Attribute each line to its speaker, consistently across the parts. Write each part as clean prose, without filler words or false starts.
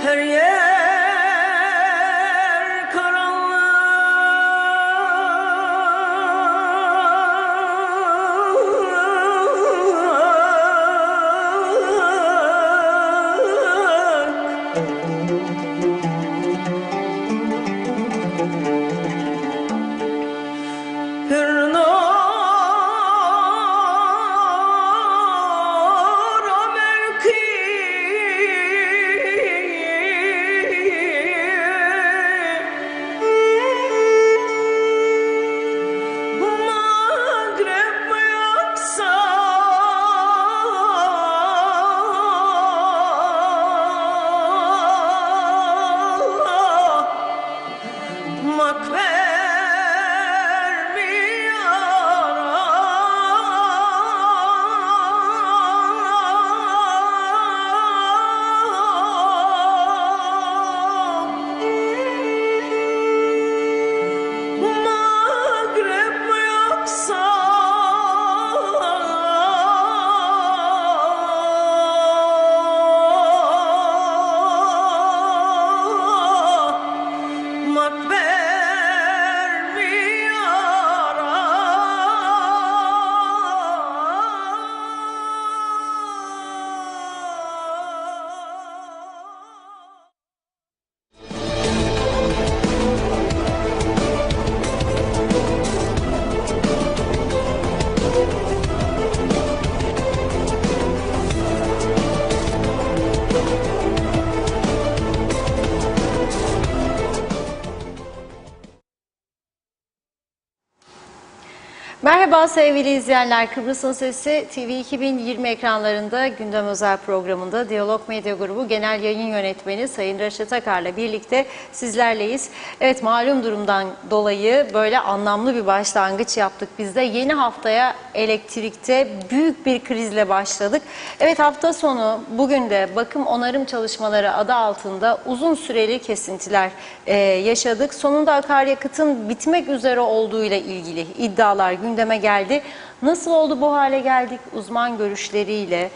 Speaker 1: her yer karanlık. Hür
Speaker 2: Merhaba sevgili izleyenler, Kıbrıs'ın Sesi TV 2020 ekranlarında gündem özel programında Diyalog Medya Grubu Genel Yayın Yönetmeni Sayın Reşat Akar'la birlikte sizlerleyiz. Evet, malum durumdan dolayı böyle anlamlı bir başlangıç yaptık biz de. Yeni haftaya elektrikte büyük bir krizle başladık. Evet, hafta sonu bugün de bakım onarım çalışmaları adı altında uzun süreli kesintiler yaşadık. Sonunda akaryakıtın bitmek üzere olduğuyla ilgili iddialar gündeme geldi. Nasıl oldu bu hale geldik? Uzman görüşleriyle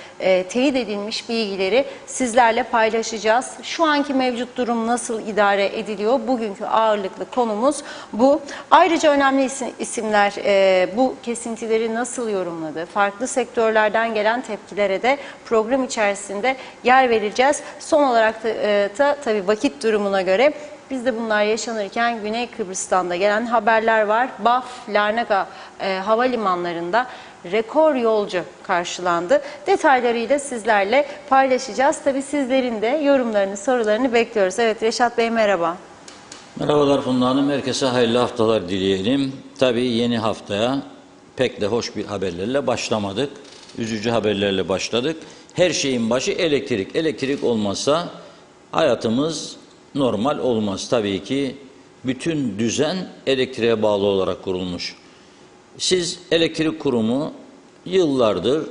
Speaker 2: teyit edilmiş bilgileri sizlerle paylaşacağız. Şu anki mevcut durum nasıl idare ediliyor? Bugünkü ağırlıklı konumuz bu. Ayrıca önemli isimler bu kesintileri nasıl yorumladı? Farklı sektörlerden gelen tepkilere de program içerisinde yer vereceğiz. Son olarak da tabii vakit durumuna göre biz de bunlar yaşanırken Güney Kıbrıs'tan da gelen haberler var. Baf, Larnaca havalimanlarında rekor yolcu karşılandı. Detaylarıyla sizlerle paylaşacağız. Tabii sizlerin de yorumlarını, sorularını bekliyoruz. Evet, Reşat Bey merhaba.
Speaker 3: Merhabalar Funda Hanım. Herkese hayırlı haftalar dileyelim. Tabii yeni haftaya pek de hoş bir haberlerle başlamadık. Üzücü haberlerle başladık. Her şeyin başı elektrik. Elektrik olmazsa hayatımız normal olmaz. Tabii ki bütün düzen elektriğe bağlı olarak kurulmuş. Siz elektrik kurumu yıllardır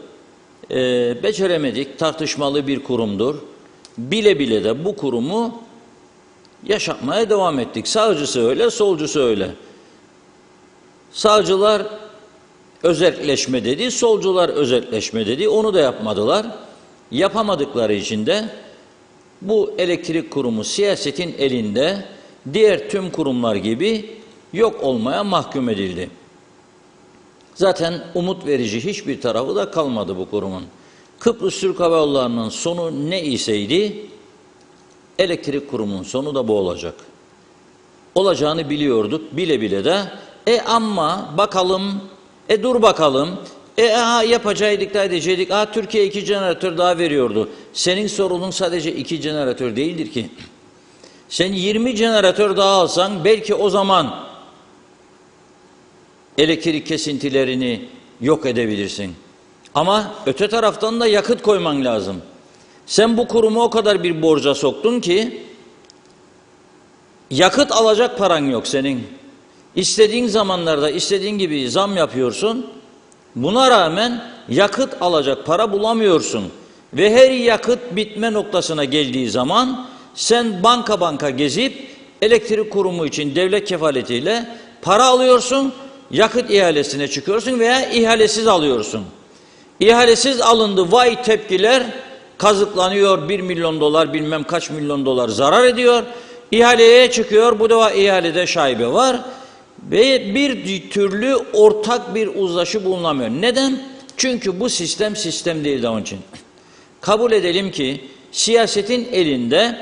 Speaker 3: beceremedik, tartışmalı bir kurumdur. Bile bile de bu kurumu yaşatmaya devam ettik. Sağcısı öyle, solcusu öyle. Sağcılar özelleşme dedi, solcular özelleşme dedi. Onu da yapmadılar. Yapamadıkları için de bu elektrik kurumu siyasetin elinde diğer tüm kurumlar gibi yok olmaya mahkum edildi. Zaten umut verici hiçbir tarafı da kalmadı bu kurumun. Kıbrıs Türk Hava Yolları'nın sonu ne iseydi, elektrik kurumunun sonu da bu olacak. Olacağını biliyorduk, bile bile de ama bakalım, dur bakalım, yapacaktık da edecektik, Türkiye 2 jeneratör daha veriyordu. Senin sorunun sadece 2 jeneratör değildir ki. Sen 20 jeneratör daha alsan belki o zaman elektrik kesintilerini yok edebilirsin. Ama öte taraftan da yakıt koyman lazım. Sen bu kurumu o kadar bir borca soktun ki yakıt alacak paran yok senin. İstediğin zamanlarda istediğin gibi zam yapıyorsun. Buna rağmen yakıt alacak para bulamıyorsun. Ve her yakıt bitme noktasına geldiği zaman sen banka gezip elektrik kurumu için devlet kefaletiyle para alıyorsun. Yakıt ihalesine çıkıyorsun veya ihalesiz alıyorsun. İhalesiz alındı, vay tepkiler. kazıklanıyor, 1 milyon dolar bilmem kaç milyon dolar zarar ediyor. İhaleye çıkıyor, bu defa ihalede şaibe var ve bir türlü ortak bir uzlaşı bulunamıyor. Neden? Çünkü bu sistem değil de onun için. Kabul edelim ki siyasetin elinde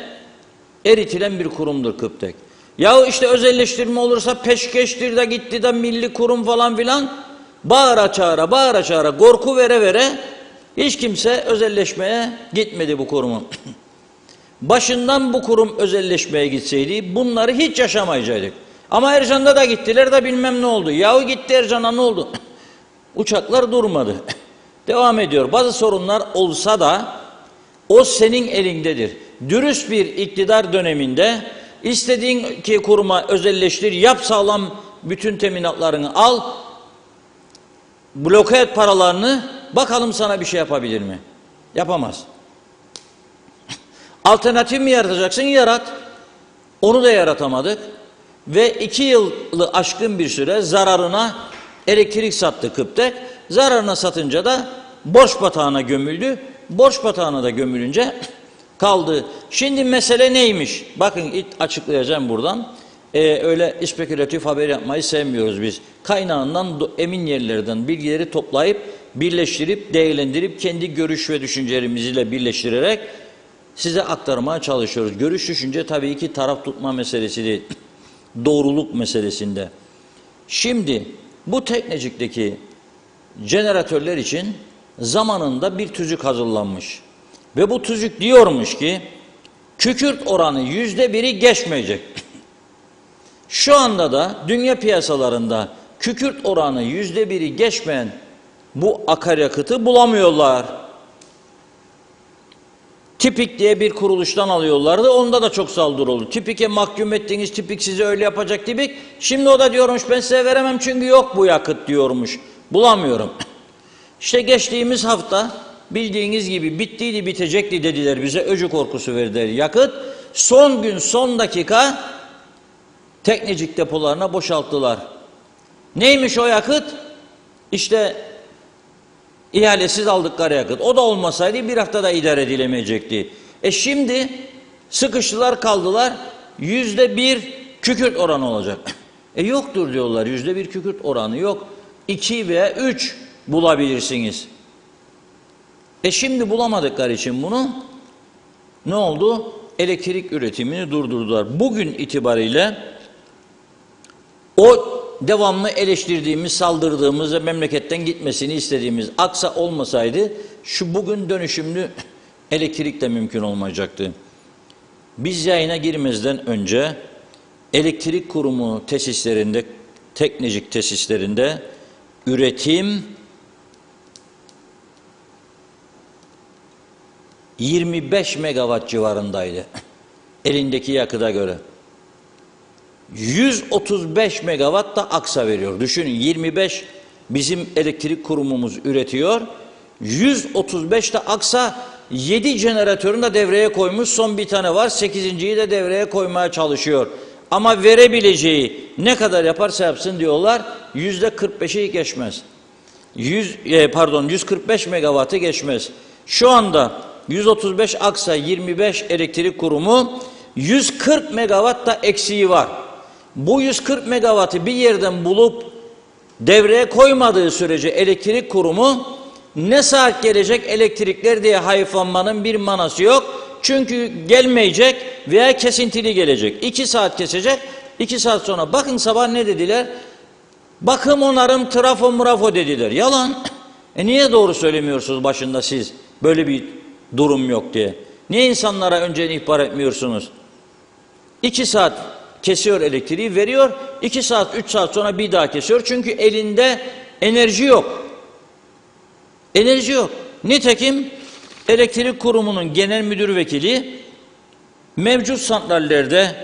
Speaker 3: eritilen bir kurumdur KÜPTEK. Yahu işte özelleştirme olursa peşkeştir de gitti de milli kurum falan filan, bağıra çağıra, korku vere vere hiç kimse özelleşmeye gitmedi bu kurumun. Başından bu kurum özelleşmeye gitseydi bunları hiç yaşamayacaktık. Ama Ercan'da da gittiler de bilmem ne oldu. Yahu gitti Ercan'a, ne oldu? Uçaklar durmadı. Devam ediyor. Bazı sorunlar olsa da o senin elindedir. Dürüst bir iktidar döneminde istediğin ki kuruma özelleştir, yap sağlam, bütün teminatlarını al, bloke et paralarını, bakalım sana bir şey yapabilir mi? Yapamaz. Alternatif mi yaratacaksın? Yarat. Onu da yaratamadık. Ve 2 yılı aşkın bir süre zararına elektrik sattı KÜPTEK. Zararına satınca da borç batağına gömüldü. Borç batağına da gömülünce kaldı. Şimdi mesele neymiş? Bakın açıklayacağım buradan. Öyle spekülatif haber yapmayı sevmiyoruz biz. Kaynağından emin yerlerden bilgileri toplayıp, birleştirip, değerlendirip, kendi görüş ve düşüncelerimiziyle birleştirerek size aktarmaya çalışıyoruz. Görüş düşünce tabii ki taraf tutma meselesi değil. Doğruluk meselesinde. Şimdi bu Teknecik'teki jeneratörler için zamanında bir tüzük hazırlanmış. Ve bu tüzük diyormuş ki kükürt oranı %1'i geçmeyecek. Şu anda da dünya piyasalarında kükürt oranı %1'i geçmeyen bu akaryakıtı bulamıyorlar. Tipik diye bir kuruluştan alıyorlardı. Onda da çok saldırı oldu. Tipik'e mahkum ettiğiniz Tipik size öyle yapacak Tipik. Şimdi o da diyormuş ben size veremem çünkü yok bu yakıt diyormuş. Bulamıyorum. İşte geçtiğimiz hafta bildiğiniz gibi bittiydi bitecekti dediler bize. Öcü korkusu verdiler yakıt. Son gün son dakika Teknecik depolarına boşalttılar. Neymiş o yakıt? İşte ihalesiz aldıkları yakıt. O da olmasaydı bir haftada idare edilemeyecekti. Şimdi sıkıştılar kaldılar. %1 kükürt oranı olacak. Yoktur diyorlar. %1 kükürt oranı yok. 2 veya 3 bulabilirsiniz. Şimdi bulamadıkları için bunu ne oldu? Elektrik üretimini durdurdular. Bugün itibariyle o devamlı eleştirdiğimiz, saldırdığımız ve memleketten gitmesini istediğimiz aksa olmasaydı şu bugün dönüşümlü elektrik de mümkün olmayacaktı. Biz yayına girmezden önce elektrik kurumu tesislerinde, Teknecik tesislerinde üretim 25 megawatt civarındaydı. Elindeki yakıta göre. 135 megawatt da aksa veriyor. Düşünün 25 bizim elektrik kurumumuz üretiyor. 135 de aksa 7 jeneratörünü de devreye koymuş. Son bir tane var. 8.'yi de devreye koymaya çalışıyor. Ama verebileceği ne kadar yaparsa yapsın diyorlar. %45'i geçmez. 145 megawattı geçmez. Şu anda 135 aksa 25 elektrik kurumu 140 megawatt da eksiği var. Bu 140 megawattı bir yerden bulup devreye koymadığı sürece elektrik kurumu ne saat gelecek elektrikler diye hayıflanmanın bir manası yok. Çünkü gelmeyecek veya kesintili gelecek. 2 saat kesecek, 2 saat sonra bakın sabah ne dediler? Bakım onarım trafo murafo dediler. Yalan. Niye doğru söylemiyorsunuz başında siz? Böyle bir durum yok diye. Niye insanlara önceden ihbar etmiyorsunuz? 2 saat kesiyor elektriği veriyor. 2 saat 3 saat sonra bir daha kesiyor. Çünkü elinde enerji yok. Enerji yok. Nitekim elektrik kurumunun genel müdür vekili mevcut santrallerde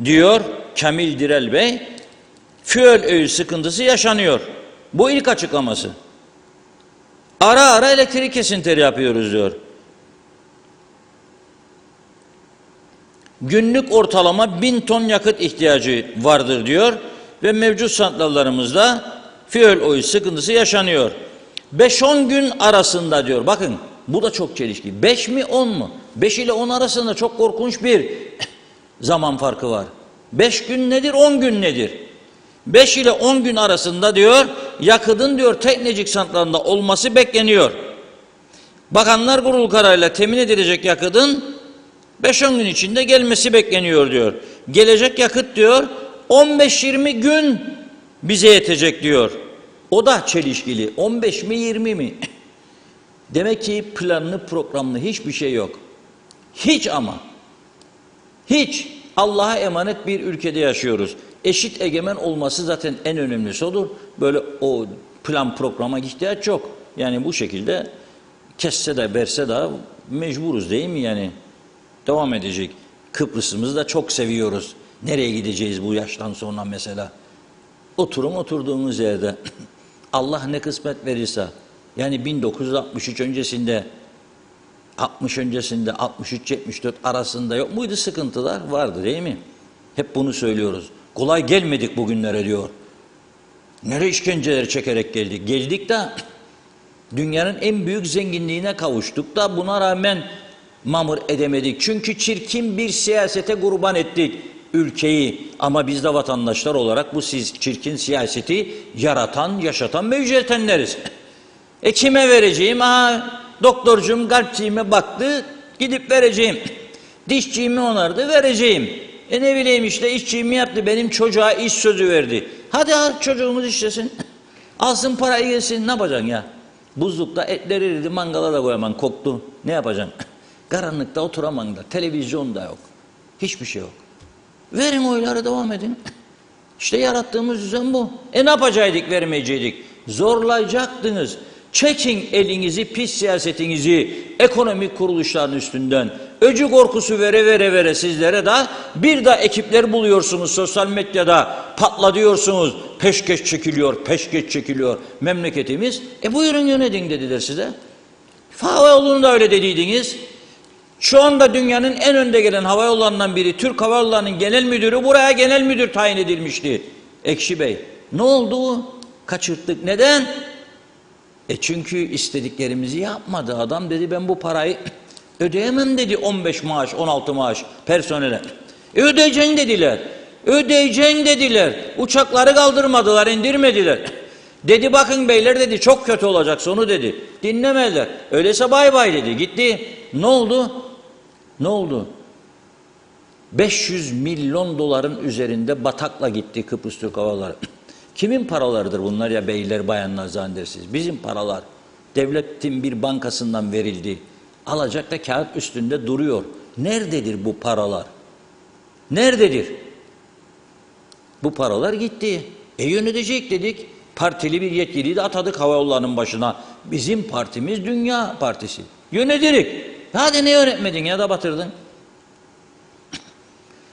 Speaker 3: diyor Kamil Direl Bey fuel öğü sıkıntısı yaşanıyor. Bu ilk açıklaması. Ara ara elektrik kesintileri yapıyoruz diyor. Günlük ortalama 1000 ton yakıt ihtiyacı vardır diyor ve mevcut santrallerimizde fuel oil sıkıntısı yaşanıyor. 5-10 gün arasında diyor bakın Bu da çok çelişki. 5 mi 10 mu? 5 ile 10 arasında çok korkunç bir zaman farkı var. 5 gün nedir 10 gün nedir? 5 ile 10 gün arasında diyor yakıtın diyor Teknecik santralında olması bekleniyor. Bakanlar Kurulu kararıyla temin edilecek yakıtın 5-10 gün içinde gelmesi bekleniyor diyor. Gelecek yakıt diyor 15-20 gün bize yetecek diyor. O da çelişkili. 15 mi 20 mi? Demek ki planlı programlı hiçbir şey yok. Hiç ama. Hiç. Allah'a emanet bir ülkede yaşıyoruz. Eşit egemen olması zaten en önemlisi odur. Böyle o plan programa ihtiyaç yok. Yani bu şekilde kesse de verse de mecburuz değil mi yani? Devam edecek. Kıbrıs'ımızı da çok seviyoruz. Nereye gideceğiz bu yaştan sonra mesela? Oturduğumuz yerde Allah ne kısmet verirse yani 1963 öncesinde 60 öncesinde 63-74 arasında yok muydu sıkıntılar? Vardı değil mi? Hep bunu söylüyoruz. Kolay gelmedik bugünlere diyor. Nereye işkenceler çekerek geldik? Geldik de dünyanın en büyük zenginliğine kavuştuk da buna rağmen mamur edemedik. Çünkü çirkin bir siyasete kurban ettik ülkeyi. Ama biz de vatandaşlar olarak bu çirkin siyaseti yaratan, yaşatan ve yüceltenleriz. Kime vereceğim? Doktorcuğum kalpçiğime baktı, gidip vereceğim. Dişçiğimi onardı, vereceğim. Ne bileyim işte işçiğimi yaptı, benim çocuğa iş sözü verdi. Hadi çocuğumuz işlesin. Alsın parayı gelsin, ne yapacaksın ya? Buzlukta etleri eridi, mangala da koyaman, koktu. Ne yapacaksın? Karanlıkta oturaman da, televizyon da yok. Hiçbir şey yok. Verin oyları, devam edin. İşte yarattığımız düzen bu. Ne yapacaktık, vermeyecektik? Zorlayacaktınız. Çekin elinizi, pis siyasetinizi ekonomik kuruluşların üstünden. Öcü korkusu vere sizlere de bir de ekipler buluyorsunuz sosyal medyada, patlatıyorsunuz. Peşkeş çekiliyor memleketimiz. Buyurun yönetin dediler size. Havayolu'nu da öyle dediydiniz. Şu anda dünyanın en önde gelen havayollarından biri, Türk Hava Yolları'nın genel müdürü buraya genel müdür tayin edilmişti. Ekşi Bey. Ne oldu? Kaçırttık. Neden? Çünkü istediklerimizi yapmadı. Adam dedi ben bu parayı ödeyemem dedi 15 maaş, 16 maaş personele. Ödeyeceksin dediler. Ödeyeceksin dediler. Uçakları kaldırmadılar, indirmediler. Dedi bakın beyler dedi çok kötü olacak sonu dedi. Dinlemediler. Öyleyse bay bay dedi. Gitti. Ne oldu? Ne oldu? 500 milyon doların üzerinde batakla gitti Kıbrıs Türk Hava Yolları. Kimin paralarıdır bunlar ya beyler bayanlar zannedersiniz? Bizim paralar. Devletin bir bankasından verildi. Alacak da kağıt üstünde duruyor. Nerededir bu paralar? Nerededir? Bu paralar gitti. Yönetecek dedik. Partili bir yetkiliyi de atadık hava yollarının başına. Bizim partimiz Dünya Partisi. Yönetirik. Hadi ne yönetmedin ya da batırdın.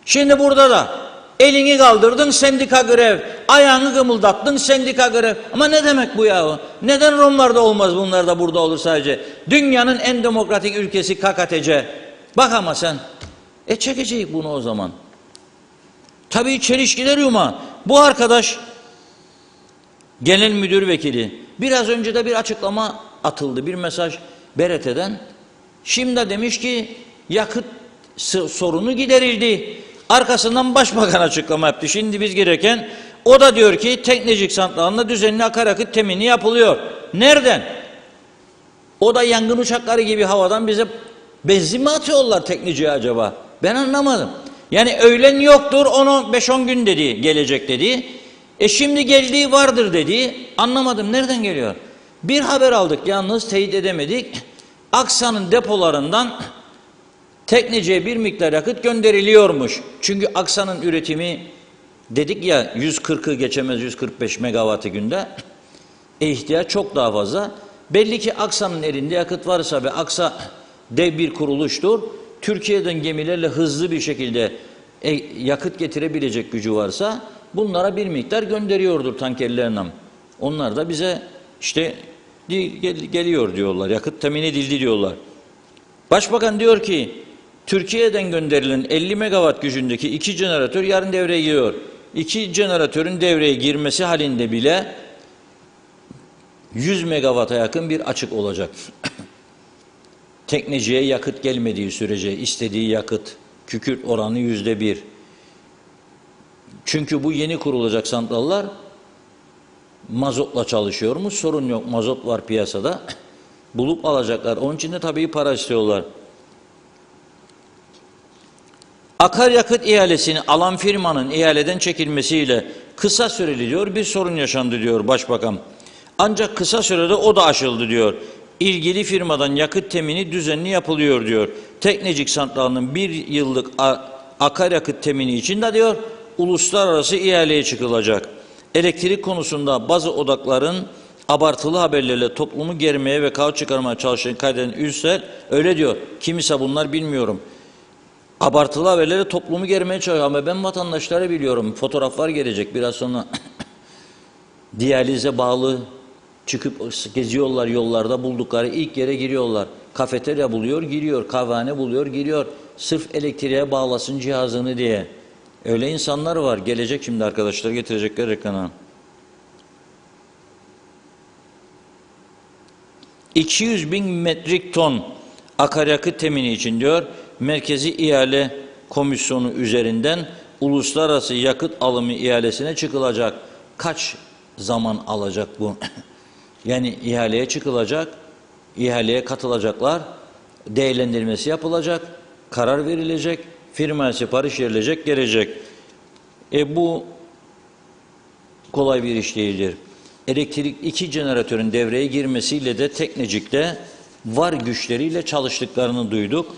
Speaker 3: Şimdi burada da elini kaldırdın sendika grev, ayağını kımıldattın sendika grev. Ama ne demek bu yahu? Neden Romlarda olmaz bunlar da burada olur sadece? Dünyanın en demokratik ülkesi KKTC. Bak ama sen. Çekeceğiz bunu o zaman. Tabii çelişkiler yuma. Bu arkadaş genel müdür vekili. Biraz önce de bir açıklama atıldı. Bir mesaj BRT'den. Şimdi demiş ki yakıt sorunu giderildi. Arkasından başbakan açıklama yaptı. Şimdi biz girerken o da diyor ki Teknecik santralında düzenli akaryakıt temini yapılıyor. Nereden? O da yangın uçakları gibi havadan bize benzin mi atıyorlar Tekneci'ye acaba? Ben anlamadım. Yani öğlen yoktur, onu 5-10 gün dedi, gelecek dedi. Şimdi geldiği vardır dedi. Anlamadım, nereden geliyor? Bir haber aldık, yalnız teyit edemedik. Aksa'nın depolarından Tekneci'ye bir miktar yakıt gönderiliyormuş. Çünkü Aksa'nın üretimi dedik ya 140'ı geçemez, 145 megawattı günde. İhtiyaç çok daha fazla. Belli ki Aksa'nın elinde yakıt varsa ve Aksa dev bir kuruluştur. Türkiye'den gemilerle hızlı bir şekilde yakıt getirebilecek gücü varsa bunlara bir miktar gönderiyordur tankerlerle. Onlar da bize işte geliyor diyorlar, yakıt temin edildi diyorlar. Başbakan diyor ki Türkiye'den gönderilen 50 megawatt gücündeki 2 jeneratör yarın devreye giriyor. 2 jeneratörün devreye girmesi halinde bile 100 megawatt'a yakın bir açık olacak. Tekneciye yakıt gelmediği sürece istediği yakıt, kükürt oranı %1. Çünkü bu yeni kurulacak santrallar mazotla çalışıyormuş. Sorun yok. Mazot var piyasada. Bulup alacaklar. Onun için de tabii para istiyorlar. Akaryakıt ihalesini alan firmanın ihaleden çekilmesiyle kısa süreli diyor bir sorun yaşandı diyor Başbakan. Ancak kısa sürede o da aşıldı diyor. İlgili firmadan yakıt temini düzenli yapılıyor diyor. Teknecik santralının bir yıllık akaryakıt temini için de diyor uluslararası ihaleye çıkılacak. Elektrik konusunda bazı odakların abartılı haberlerle toplumu germeye ve kaos çıkarmaya çalıştığını kaydeden Ülsel öyle diyor. Kimse bunlar bilmiyorum. Abartılı haberleri toplumu germeye çalışıyor ama ben vatandaşları biliyorum. Fotoğraflar gelecek biraz sonra. Diyalize bağlı çıkıp geziyorlar yollarda buldukları ilk yere giriyorlar. Kafeterya buluyor giriyor, kahvehane buluyor giriyor. Sırf elektriğe bağlasın cihazını diye. Öyle insanlar var. Gelecek şimdi arkadaşlar getirecekler ekrana. 200.000 metrik ton akaryakıt temini için diyor Merkezi İhale Komisyonu üzerinden uluslararası yakıt alımı ihalesine çıkılacak. Kaç zaman alacak bu? Yani ihaleye çıkılacak, ihaleye katılacaklar, değerlendirmesi yapılacak, karar verilecek, firmaya sipariş verilecek, gelecek. Bu kolay bir iş değildir. Elektrik 2 jeneratörün devreye girmesiyle de Teknecik'te var güçleriyle çalıştıklarını duyduk.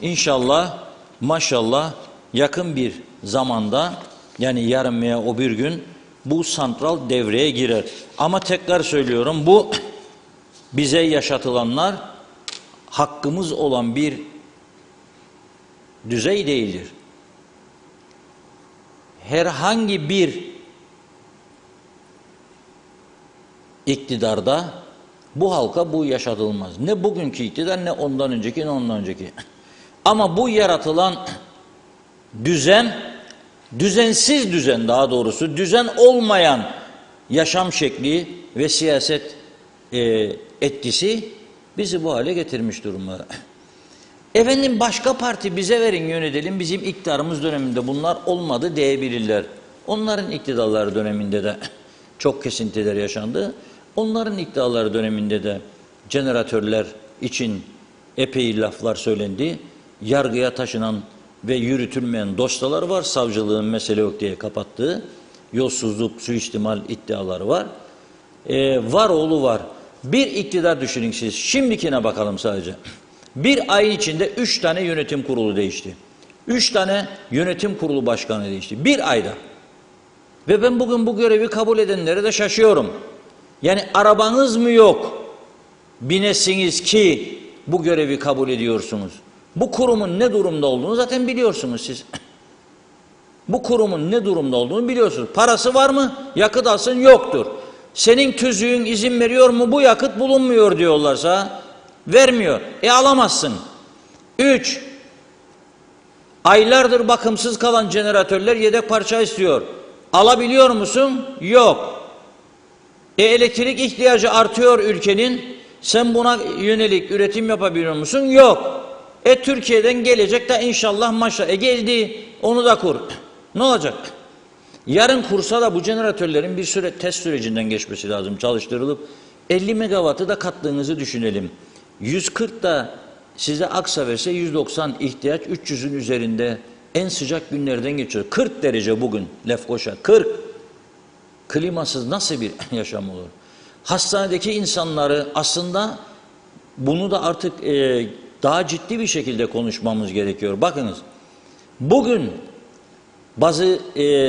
Speaker 3: İnşallah, maşallah yakın bir zamanda yani yarın veya o bir gün bu santral devreye girer. Ama tekrar söylüyorum bu bize yaşatılanlar hakkımız olan bir düzey değildir. Herhangi bir iktidarda bu halka bu yaşatılmaz. Ne bugünkü iktidar ne ondan önceki ne ondan önceki. Ama bu yaratılan düzen, düzensiz düzen daha doğrusu, düzen olmayan yaşam şekli ve siyaset etkisi bizi bu hale getirmiş durumda. Efendim başka parti bize verin yönetelim, bizim iktidarımız döneminde bunlar olmadı diyebilirler. Onların iktidarları döneminde de çok kesintiler yaşandı. Onların iktidarları döneminde de jeneratörler için epey laflar söylendi. Yargıya taşınan ve yürütülmeyen dosyalar var. Savcılığın mesele yok diye kapattığı yolsuzluk, suistimal iddiaları var. Var oğlu var. Bir iktidar düşünün siz. Şimdikine bakalım sadece. Bir ay içinde 3 tane yönetim kurulu değişti. 3 tane yönetim kurulu başkanı değişti. Bir ayda. Ve ben bugün bu görevi kabul edenlere de şaşıyorum. Yani arabanız mı yok? Binesiniz ki bu görevi kabul ediyorsunuz. Bu kurumun ne durumda olduğunu zaten biliyorsunuz siz. Bu kurumun ne durumda olduğunu biliyorsunuz. Parası var mı? Yakıt alsın yoktur. Senin tüzüğün izin veriyor mu? Bu yakıt bulunmuyor diyorlarsa vermiyor. Alamazsın. 3. Aylardır bakımsız kalan jeneratörler yedek parça istiyor. Alabiliyor musun? Yok. Elektrik ihtiyacı artıyor ülkenin. Sen buna yönelik üretim yapabiliyor musun? Yok. Türkiye'den gelecek de inşallah maşallah. Geldi. Onu da kur. Ne olacak? Yarın kursa da bu jeneratörlerin bir süre test sürecinden geçmesi lazım. Çalıştırılıp 50 megawattı da kattığınızı düşünelim. 140 da size aksa verse 190 ihtiyaç 300'ün üzerinde en sıcak günlerden geçiyor. 40 derece bugün Lefkoşa. 40. Klimasız nasıl bir yaşam olur? Hastanedeki insanları aslında bunu da artık daha ciddi bir şekilde konuşmamız gerekiyor. Bakınız bugün bazı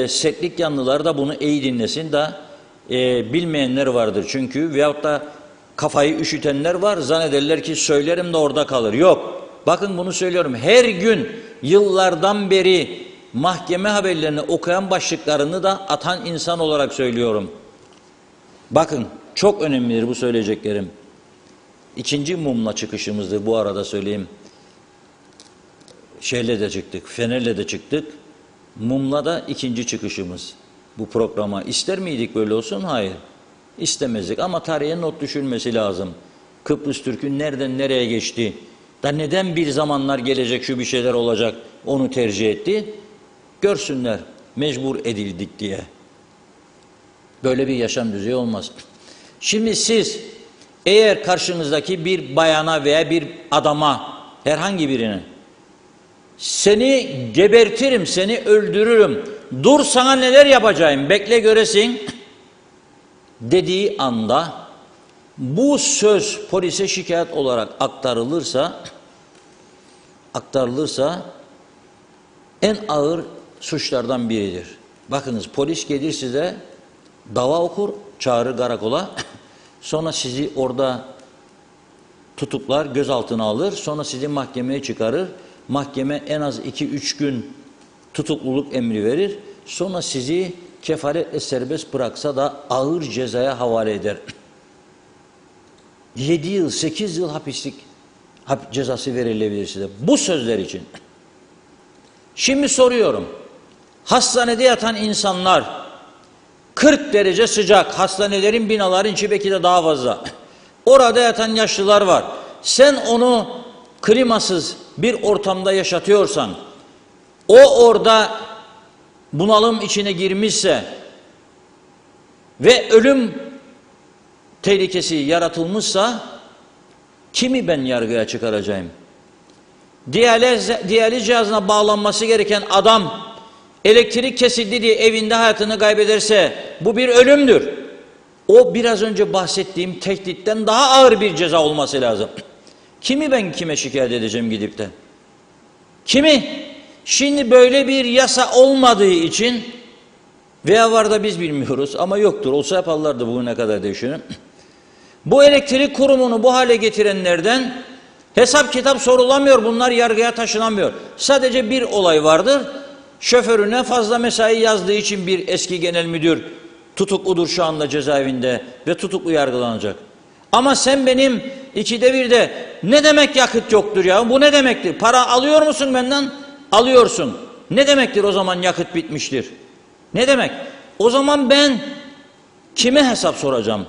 Speaker 3: sertlik yanlılar da bunu iyi dinlesin de bilmeyenler vardır çünkü veyahut da kafayı üşütenler var zannederler ki söylerim de orada kalır. Yok. Bakın bunu söylüyorum. Her gün yıllardan beri mahkeme haberlerini okuyan başlıklarını da atan insan olarak söylüyorum. Bakın çok önemlidir bu söyleyeceklerim. İkinci mumla çıkışımızdır bu arada söyleyeyim. Şeyle de çıktık, fenerle de çıktık. Mumla da ikinci çıkışımız bu programa. İster miydik böyle olsun? Hayır. İstemezdik ama tarihe not düşülmesi lazım. Kıbrıs Türk'ü nereden nereye geçti? Da neden bir zamanlar gelecek şu bir şeyler olacak onu tercih etti? Görsünler mecbur edildik diye. Böyle bir yaşam düzeyi olmaz. Şimdi siz eğer karşınızdaki bir bayana veya bir adama, herhangi birine, seni gebertirim, seni öldürürüm, dur sana neler yapacağım, bekle göresin dediği anda bu söz polise şikayet olarak aktarılırsa en ağır suçlardan biridir. Bakınız, polis gelir size dava okur, çağırır karakola, sonra sizi orada tutuklar, gözaltına alır, sonra sizi mahkemeye çıkarır. Mahkeme en az 2-3 gün tutukluluk emri verir. Sonra sizi kefaletle serbest bıraksa da ağır cezaya havale eder. 7 yıl, 8 yıl hapislik cezası verilebilir size. Bu sözler için. Şimdi soruyorum. Hastanede yatan insanlar, 40 derece sıcak, hastanelerin, binaların içi belki de daha fazla. Orada yatan yaşlılar var. Sen onu klimasız bir ortamda yaşatıyorsan, o orada bunalım içine girmişse ve ölüm tehlikesi yaratılmışsa, kimi ben yargıya çıkaracağım? Diyaliz cihazına bağlanması gereken adam elektrik kesildi diye evinde hayatını kaybederse bu bir ölümdür. O biraz önce bahsettiğim tehditten daha ağır bir ceza olması lazım. Kimi ben kime şikayet edeceğim gidip de? Kimi? Şimdi böyle bir yasa olmadığı için veya var da biz bilmiyoruz ama yoktur. Olsa yaparlardı bugüne kadar düşünün. Bu elektrik kurumunu bu hale getirenlerden hesap kitap sorulamıyor. Bunlar yargıya taşınamıyor. Sadece bir olay vardır. Şoförüne fazla mesai yazdığı için bir eski genel müdür tutukludur şu anda cezaevinde ve tutuklu yargılanacak. Ama sen benim 2'de 1'de ne demek yakıt yoktur ya? Bu ne demektir? Para alıyor musun benden? Alıyorsun. Ne demektir o zaman yakıt bitmiştir? Ne demek? O zaman ben kime hesap soracağım?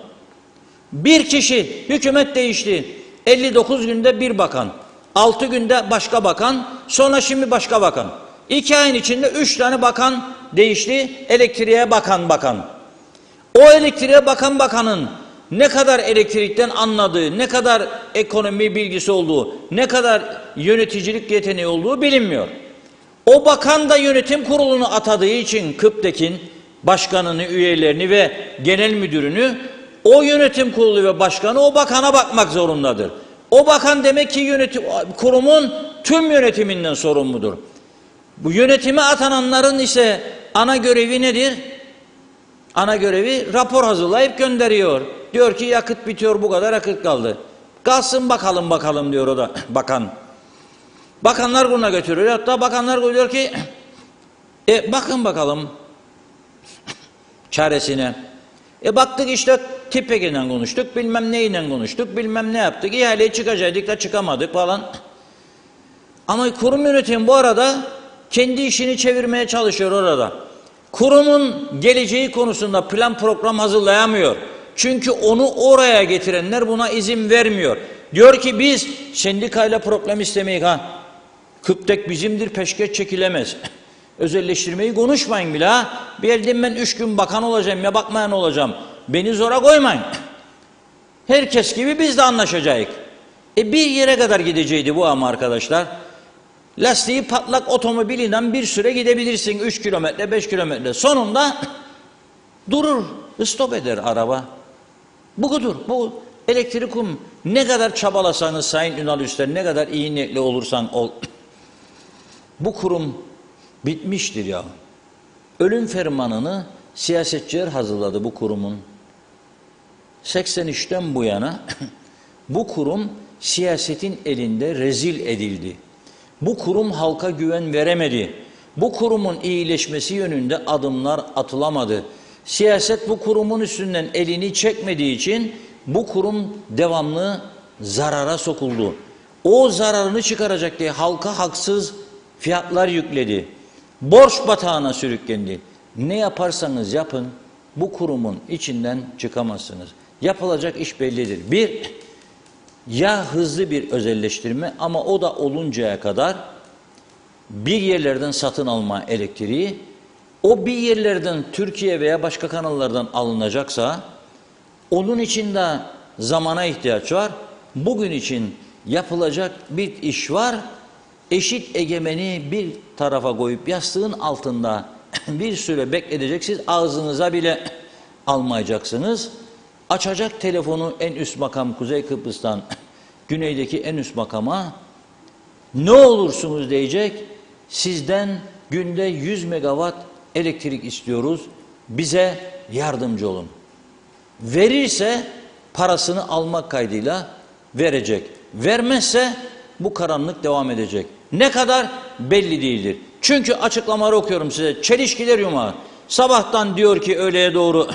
Speaker 3: Bir kişi, hükümet değişti. 59 günde bir bakan, 6 günde başka bakan, sonra şimdi başka bakan. 2 ayın içinde 3 tane bakan değişti. Elektriğe bakan. O elektriğe bakanın ne kadar elektrikten anladığı, ne kadar ekonomi bilgisi olduğu, ne kadar yöneticilik yeteneği olduğu bilinmiyor. O bakan da yönetim kurulunu atadığı için KıPTEK'in başkanını, üyelerini ve genel müdürünü, o yönetim kurulu ve başkanı o bakana bakmak zorundadır. O bakan demek ki kurumun tüm yönetiminden sorumludur. Bu yönetime atananların ise ana görevi nedir? Ana görevi rapor hazırlayıp gönderiyor. Diyor ki yakıt bitiyor, bu kadar yakıt kaldı. Kalsın bakalım diyor o da bakan. Bakanlar buna götürüyor. Hatta bakanlar diyor ki bakın bakalım çaresine. Baktık işte TİPEK'le konuştuk, bilmem neyle konuştuk, bilmem ne yaptık. İhaleye çıkacaktık da çıkamadık falan. Ama kurum yönetimi bu arada kendi işini çevirmeye çalışıyor orada. Kurumun geleceği konusunda plan program hazırlayamıyor. Çünkü onu oraya getirenler buna izin vermiyor. Diyor ki biz sendikayla problem istemeyiz ha. KıPTEK bizimdir, peşkeş çekilemez. Özelleştirmeyi konuşmayın bile ha. Bir elden ben 3 gün bakan olacağım ya bakmayan olacağım. Beni zora koymayın. Herkes gibi biz de anlaşacağız. Bir yere kadar gideceydi bu ama arkadaşlar. Lastiği patlak otomobilinden bir süre gidebilirsin. 3 kilometre, 5 kilometre. Sonunda durur, stop eder araba. Budur. Bu elektrik kurum. Ne kadar çabalasanız Sayın Ünal Üster, ne kadar iyi niyetli olursan ol. Bu kurum bitmiştir ya. Ölüm fermanını siyasetçiler hazırladı bu kurumun. 83'ten bu yana bu kurum siyasetin elinde rezil edildi. Bu kurum halka güven veremedi. Bu kurumun iyileşmesi yönünde adımlar atılamadı. Siyaset bu kurumun üstünden elini çekmediği için bu kurum devamlı zarara sokuldu. O zararını çıkaracak diye halka haksız fiyatlar yükledi. Borç batağına sürüklendi. Ne yaparsanız yapın bu kurumun içinden çıkamazsınız. Yapılacak iş bellidir. Bir, ya hızlı bir özelleştirme ama o da oluncaya kadar bir yerlerden satın alma elektriği, o bir yerlerden Türkiye veya başka kanallardan alınacaksa onun için de zamana ihtiyaç var. Bugün için yapılacak bir iş var. Eşit egemeni bir tarafa koyup yastığın altında bir süre bekleteceksiniz. Ağzınıza bile almayacaksınız. Açacak telefonu en üst makam Kuzey Kıbrıs'tan güneydeki en üst makama, ne olursunuz diyecek, sizden günde 100 megawatt elektrik istiyoruz, bize yardımcı olun. Verirse parasını almak kaydıyla verecek. Vermezse bu karanlık devam edecek. Ne kadar belli değildir. Çünkü açıklamaları okuyorum size. Çelişkiler yumağı. Sabahtan diyor ki öğleye doğru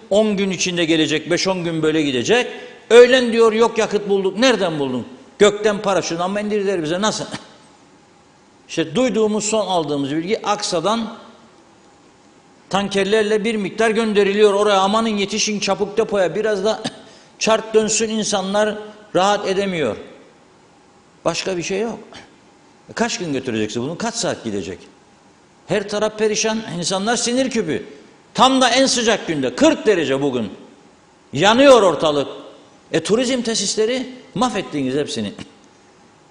Speaker 3: 10 gün içinde gelecek, 5-10 gün böyle gidecek. Öğlen diyor yok yakıt bulduk. Nereden buldun? Gökten paraşütten mı indirdiler bize? Nasıl? İşte duyduğumuz, son aldığımız bilgi Aksa'dan tankerlerle bir miktar gönderiliyor oraya. Amanın yetişin çabuk depoya, biraz da çark dönsün, insanlar rahat edemiyor. Başka bir şey yok. Kaç gün götüreceksin bunu? Kaç saat gidecek? Her taraf perişan, insanlar sinir küpü. Tam da en sıcak günde 40 derece bugün. Yanıyor ortalık. Turizm tesisleri mahvettiniz hepsini.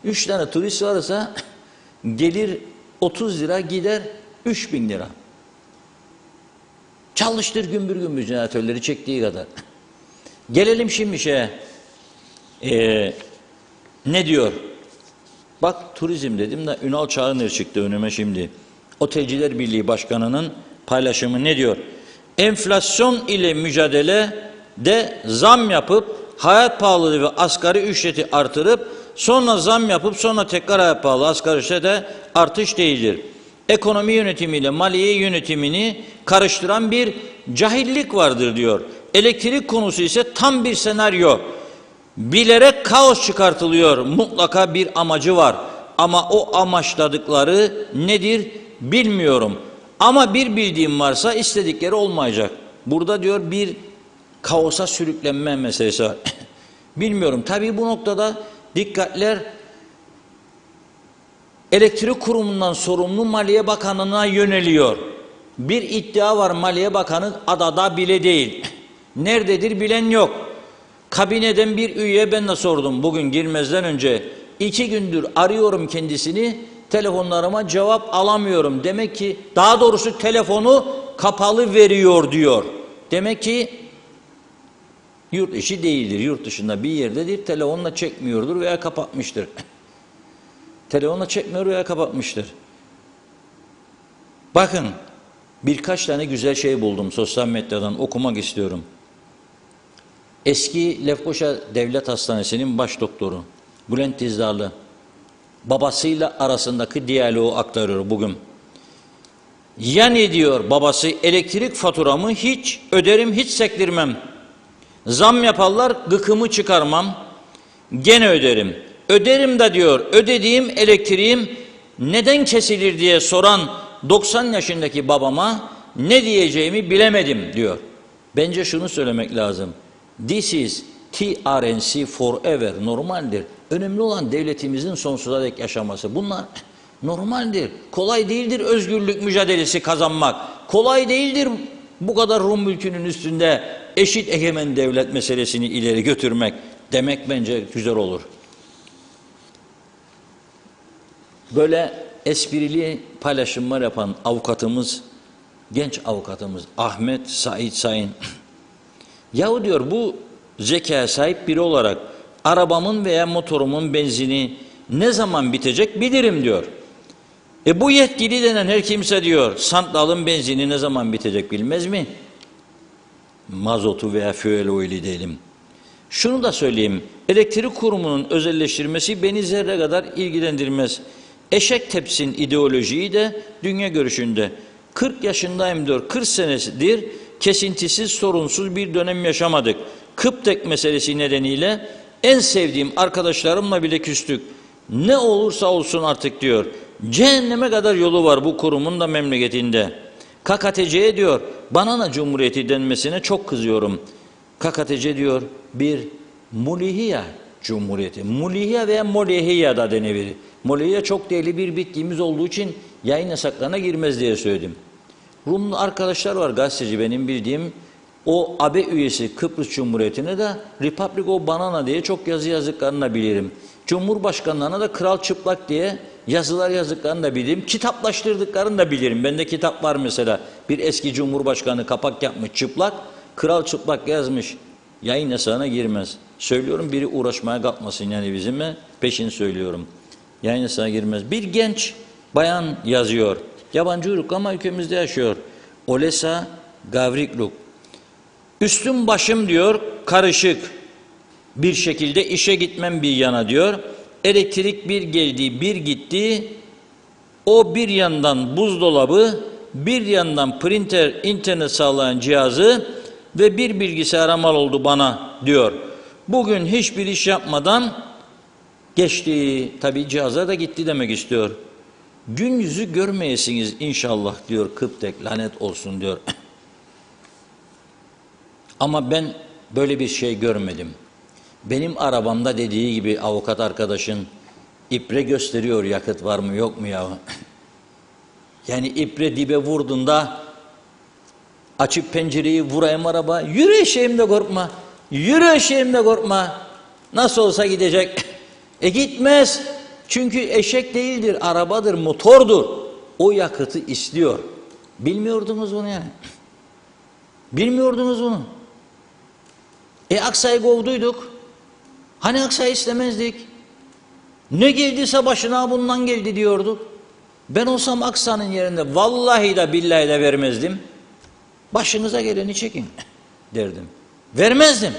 Speaker 3: 3 tane turist varsa gelir 30 lira, gider 3.000 lira. Çalıştır gümbür gümbür jeneratörleri çektiği kadar. Gelelim şimdi ne diyor? Bak turizm dedim de Ünal Çağınır çıktı önüme şimdi. Otelciler Birliği Başkanı'nın paylaşımı ne diyor? Enflasyon ile mücadelede zam yapıp hayat pahalılığı ve asgari ücreti artırıp sonra zam yapıp sonra tekrar hayat pahalılığı asgari ücrete artış değildir. Ekonomi yönetimiyle maliye yönetimini karıştıran bir cahillik vardır diyor. Elektrik konusu ise tam bir senaryo. Bilerek kaos çıkartılıyor. Mutlaka bir amacı var. Ama o amaçladıkları nedir bilmiyorum. Ama bir bildiğim varsa istedikleri olmayacak. Burada diyor bir kaosa sürüklenme meselesi var. Bilmiyorum. Tabii bu noktada dikkatler Elektrik Kurumu'ndan sorumlu Maliye Bakanı'na yöneliyor. Bir iddia var, Maliye Bakanı adada bile değil. Nerededir bilen yok. Kabineden bir üyeye ben de sordum bugün girmezden önce. 2 gündür arıyorum kendisini, telefonlarıma cevap alamıyorum. Demek ki, daha doğrusu telefonu kapalı veriyor diyor. Demek ki yurt işi değildir. Yurt dışında bir yerdedir, telefonla çekmiyordur veya kapatmıştır. Telefonla çekmiyor veya kapatmıştır. Bakın, birkaç tane güzel şey buldum sosyal medyadan, okumak istiyorum. Eski Lefkoşa Devlet Hastanesi'nin baş doktoru Bülent Dizdarlı babasıyla arasındaki diyaloğu aktarıyor bugün. Yani diyor babası, elektrik faturamı hiç öderim, hiç sektirmem. Zam yaparlar, gıkımı çıkarmam. Gene öderim. Öderim de diyor, ödediğim elektriğim neden kesilir diye soran 90 yaşındaki babama ne diyeceğimi bilemedim diyor. Bence şunu söylemek lazım. This is TRNC forever, normaldir. Önemli olan devletimizin sonsuza dek yaşaması. Bunlar normaldir. Kolay değildir özgürlük mücadelesi kazanmak. Kolay değildir bu kadar Rum mülkünün üstünde eşit egemen devlet meselesini ileri götürmek demek bence güzel olur. Böyle esprili paylaşımlar yapan avukatımız, genç avukatımız Ahmet Said Sayın, yahu diyor bu zekaya sahip biri olarak arabamın veya motorumun benzini ne zaman bitecek bilirim diyor. Bu yetkili denen her kimse diyor sandalın benzini ne zaman bitecek bilmez mi? Mazotu veya fuel oil'i diyelim. Şunu da söyleyeyim, elektrik kurumunun özelleştirmesi beni zerre kadar ilgilendirmez. Eşek tepsin ideolojiyi de dünya görüşünde. 40 yaşındayım diyor, 40 senedir kesintisiz, sorunsuz bir dönem yaşamadık. Kıptek meselesi nedeniyle en sevdiğim arkadaşlarımla bile küstük. Ne olursa olsun artık diyor. Cehenneme kadar yolu var bu kurumun da memleketinde. KKTC'ye diyor, banana cumhuriyeti denmesine çok kızıyorum. KKTC diyor bir Mulihya Cumhuriyeti. Mulihya veya Molihya da denebilir. Molihya çok değerli bir bitkimiz olduğu için yayın yasaklarına girmez diye söyledim. Rumlu arkadaşlar var, gazeteci benim bildiğim. O AB üyesi Kıbrıs Cumhuriyeti'ne de Republic of Banana diye çok yazı yazdıklarını da bilirim. Cumhurbaşkanlarına da Kral Çıplak diye yazılar yazdıklarını da bilirim. Kitaplaştırdıklarını da bilirim. Bende kitap var mesela. Bir eski Cumhurbaşkanı kapak yapmış çıplak. Kral Çıplak yazmış. Yayın yasağına girmez. Söylüyorum, biri uğraşmaya kalkmasın yani bizimle. Peşin söylüyorum. Yayın yasağına girmez. Bir genç bayan yazıyor. Yabancı uyruk ama ülkemizde yaşıyor. Olesa Gavrikluk. Üstüm başım diyor karışık bir şekilde işe gitmem bir yana diyor. Elektrik bir geldi bir gitti. O bir yandan buzdolabı, bir yandan printer, internet sağlayan cihazı ve bir bilgisayar mal oldu bana diyor. Bugün hiçbir iş yapmadan geçti. Tabii cihazlar da gitti demek istiyor. Gün yüzü görmeyesiniz inşallah diyor Kıptek, lanet olsun diyor. Ama ben böyle bir şey görmedim. Benim arabamda dediği gibi avukat arkadaşın ibre gösteriyor, yakıt var mı yok mu ya? Yani ibre dibe vurduğunda açıp pencereyi vurayım araba, yürü eşeğimde korkma, yürü eşeğimde korkma, nasıl olsa gidecek. Gitmez, çünkü eşek değildir, arabadır, motordur. O yakıtı istiyor. Bilmiyordunuz bunu yani. Bilmiyordunuz bunu. Aksa'yı kovduyduk. Hani Aksa'yı istemezdik? Ne geldiyse başına bundan geldi diyorduk. Ben olsam Aksa'nın yerinde vallahi de billahi de vermezdim. Başınıza geleni çekin derdim. Vermezdim.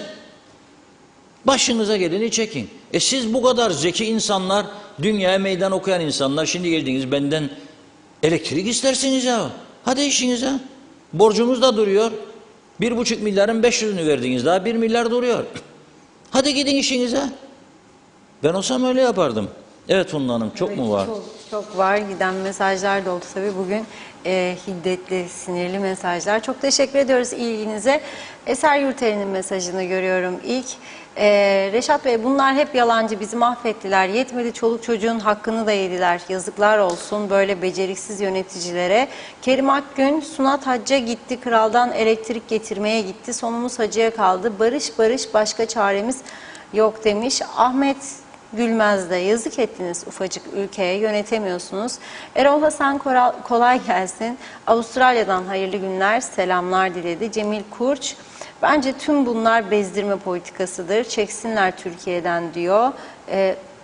Speaker 3: Başınıza geleni çekin. Siz bu kadar zeki insanlar, dünyaya meydan okuyan insanlar, şimdi geldiniz benden elektrik istersiniz ya. Hadi işinize. Borcumuz da duruyor. 1,5 milyarın 500'ünü verdiniz, daha 1 milyar duruyor. Hadi gidin işinize. Ben olsam öyle yapardım. Evet Funda Hanım, çok mu var?
Speaker 2: Çok var. Giden mesajlar da oldu tabii bugün. Hiddetli, sinirli mesajlar. Çok teşekkür ediyoruz ilginize. Eser Yurter'in mesajını görüyorum ilk. Reşat Bey, bunlar hep yalancı, bizi mahvettiler. Yetmedi, çoluk çocuğun hakkını da yediler. Yazıklar olsun böyle beceriksiz yöneticilere. Kerim Akgün, Sunat Hacca gitti, kraldan elektrik getirmeye gitti. Sonumuz hacıya kaldı. Barış barış, başka çaremiz yok demiş. Ahmet Gülmez de yazık ettiniz ufacık ülkeye, yönetemiyorsunuz. Erol Hasan kolay gelsin. Avustralya'dan hayırlı günler, selamlar diledi. Cemil Kurç, bence tüm bunlar bezdirme politikasıdır. Çeksinler Türkiye'den diyor.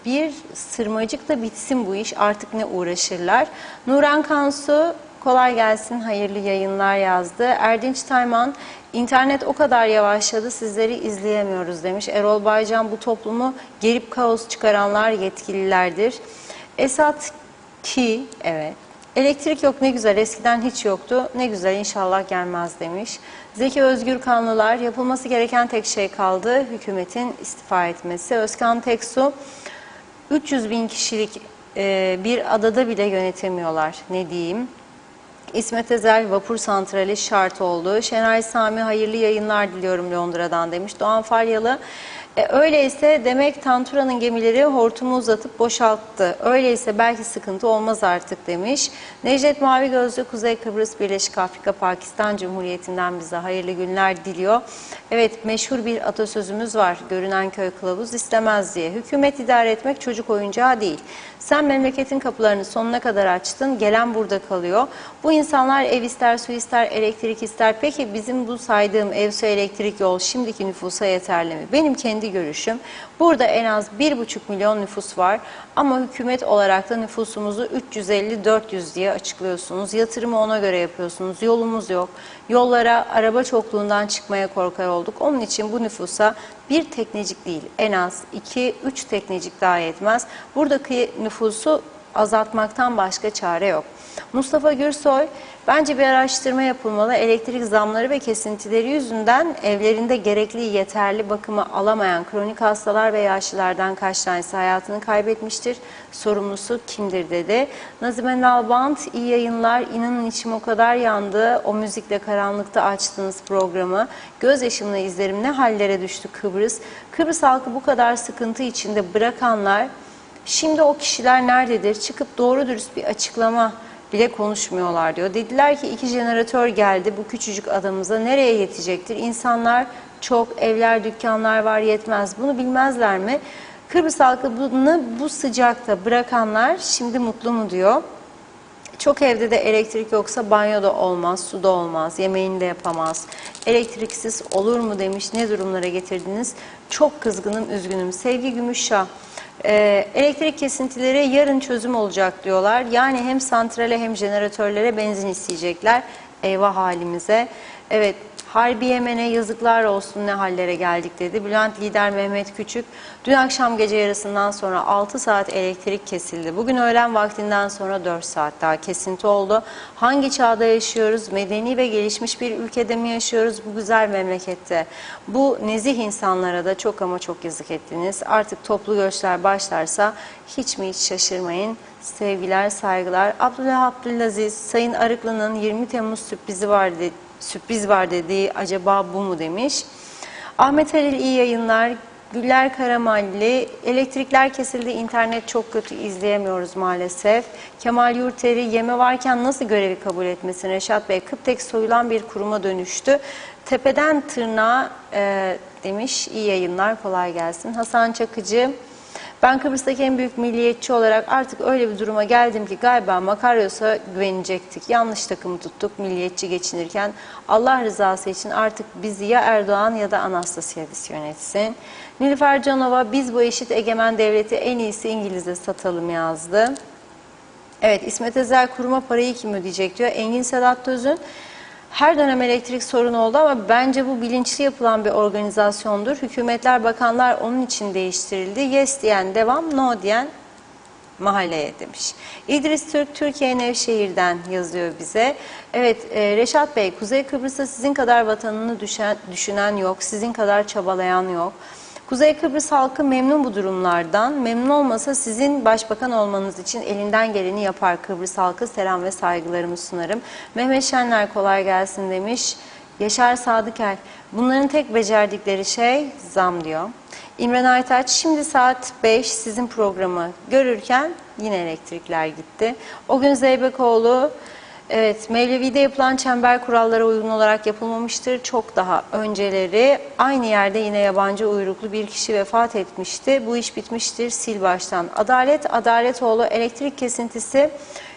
Speaker 2: Bir sırmacık da bitsin bu iş, artık ne uğraşırlar. Nuran Kansu, kolay gelsin, hayırlı yayınlar yazdı. Erdinç Tayman, İnternet o kadar yavaşladı, sizleri izleyemiyoruz demiş. Erol Baycan, bu toplumu gerip kaos çıkaranlar yetkililerdir. Esat ki, evet. Elektrik yok, ne güzel, eskiden hiç yoktu, ne güzel, inşallah gelmez demiş. Zeki Özgür Kanlılar, yapılması gereken tek şey kaldı, hükümetin istifa etmesi. Özkan Teksu, 300 bin kişilik bir adada bile yönetemiyorlar, ne diyeyim. İsmet Ezel, vapur santrali şart oldu. Şenay Sami, hayırlı yayınlar diliyorum Londra'dan demiş. Doğan Faryalı, öyleyse demek Tantura'nın gemileri hortumu uzatıp boşalttı. Öyleyse belki sıkıntı olmaz artık demiş. Necdet Mavi Gözlü, Kuzey Kıbrıs Birleşik Afrika Pakistan Cumhuriyeti'nden bize hayırlı günler diliyor. Evet, meşhur bir atasözümüz var. Görünen köy kılavuz istemez diye. Hükümet idare etmek çocuk oyuncağı değil. Sen memleketin kapılarını sonuna kadar açtın, gelen burada kalıyor. Bu insanlar ev ister, su ister, elektrik ister. Peki bizim bu saydığım ev, su, elektrik, yol şimdiki nüfusa yeterli mi? Benim kendi görüşüm, burada en az 1,5 milyon nüfus var. Ama hükümet olarak da nüfusumuzu 350-400 diye açıklıyorsunuz. Yatırımı ona göre yapıyorsunuz. Yolumuz yok. Yollara araba çokluğundan çıkmaya korkar olduk. Onun için bu nüfusa bir teknecik değil, en az 2-3 teknecik daha yetmez. Buradaki nüfusu azaltmaktan başka çare yok. Mustafa Gürsoy, bence bir araştırma yapılmalı. Elektrik zamları ve kesintileri yüzünden evlerinde gerekli yeterli bakımı alamayan kronik hastalar ve yaşlılardan kaç tanesi hayatını kaybetmiştir? Sorumlusu kimdir dedi. Nazime Nalbant, iyi yayınlar. İnanın içim o kadar yandı. O müzikle karanlıkta açtığınız programı. Gözyaşımla izlerim, ne hallere düştü Kıbrıs. Kıbrıs halkı bu kadar sıkıntı içinde bırakanlar, şimdi o kişiler nerededir? Çıkıp doğru dürüst bir açıklama bile konuşmuyorlar diyor. Dediler ki 2 jeneratör geldi bu küçücük adamıza, nereye yetecektir? İnsanlar çok, evler, dükkanlar var, yetmez. Bunu bilmezler mi? Kıbrıs halkı bunu bu sıcakta bırakanlar şimdi mutlu mu diyor. Çok evde de elektrik yoksa banyoda olmaz, suda olmaz, yemeğini de yapamaz. Elektriksiz olur mu demiş, ne durumlara getirdiniz? Çok kızgınım, üzgünüm. Sevgi Gümüşşah. Elektrik kesintileri yarın çözüm olacak diyorlar. Yani hem santrale hem jeneratörlere benzin isteyecekler. Eyvah halimize. Evet, Harbi Yemen'e yazıklar olsun, ne hallere geldik dedi. Bülent lider Mehmet Küçük, dün akşam gece yarısından sonra 6 saat elektrik kesildi. Bugün öğlen vaktinden sonra 4 saat daha kesinti oldu. Hangi çağda yaşıyoruz? Medeni ve gelişmiş bir ülkede mi yaşıyoruz bu güzel memlekette? Bu nezih insanlara da çok ama çok yazık ettiniz. Artık toplu göçler başlarsa hiç mi hiç şaşırmayın. Sevgiler, saygılar. Abdullah Abdülaziz, Sayın Arıklı'nın 20 Temmuz sürpriz var dediği acaba bu mu demiş. Ahmet Halil, iyi yayınlar. Güller Karamalli, elektrikler kesildi, internet çok kötü, izleyemiyoruz maalesef. Kemal Yurteri, yeme varken nasıl görevi kabul etmesin Reşat Bey? Kıptek soyulan bir kuruma dönüştü. Tepeden tırnağa demiş, iyi yayınlar, kolay gelsin. Hasan Çakıcı, ben Kıbrıs'taki en büyük milliyetçi olarak artık öyle bir duruma geldim ki galiba Makaryos'a güvenecektik. Yanlış takımı tuttuk milliyetçi geçinirken. Allah rızası için artık bizi ya Erdoğan ya da Anastasiadis yönetsin. Nilüfer Canova, biz bu eşit egemen devleti en iyisi İngiliz'e satalım yazdı. Evet, İsmet Ezel, kuruma parayı kim ödeyecek diyor. Engin Sedat Tözün, her dönem elektrik sorunu oldu ama bence bu bilinçli yapılan bir organizasyondur. Hükümetler, bakanlar onun için değiştirildi. Yes diyen devam, no diyen mahalleye demiş. İdris Türk, Türkiye Nevşehir'den yazıyor bize. Evet, Reşat Bey, Kuzey Kıbrıs'ta sizin kadar vatanını düşünen yok, sizin kadar çabalayan yok. Kuzey Kıbrıs halkı memnun bu durumlardan. Memnun olmasa sizin başbakan olmanız için elinden geleni yapar Kıbrıs halkı. Selam ve saygılarımı sunarım. Mehmet Şenler, kolay gelsin demiş. Yaşar Sadıker, bunların tek becerdikleri şey zam diyor. İmran Aytaç, şimdi saat 5 sizin programı görürken yine elektrikler gitti. O gün Zeybekoğlu, evet, Mevlevi'de yapılan çember kurallara uygun olarak yapılmamıştır. Çok daha önceleri aynı yerde yine yabancı uyruklu bir kişi vefat etmişti. Bu iş bitmiştir, sil baştan. Adalet Adaletoğlu, elektrik kesintisi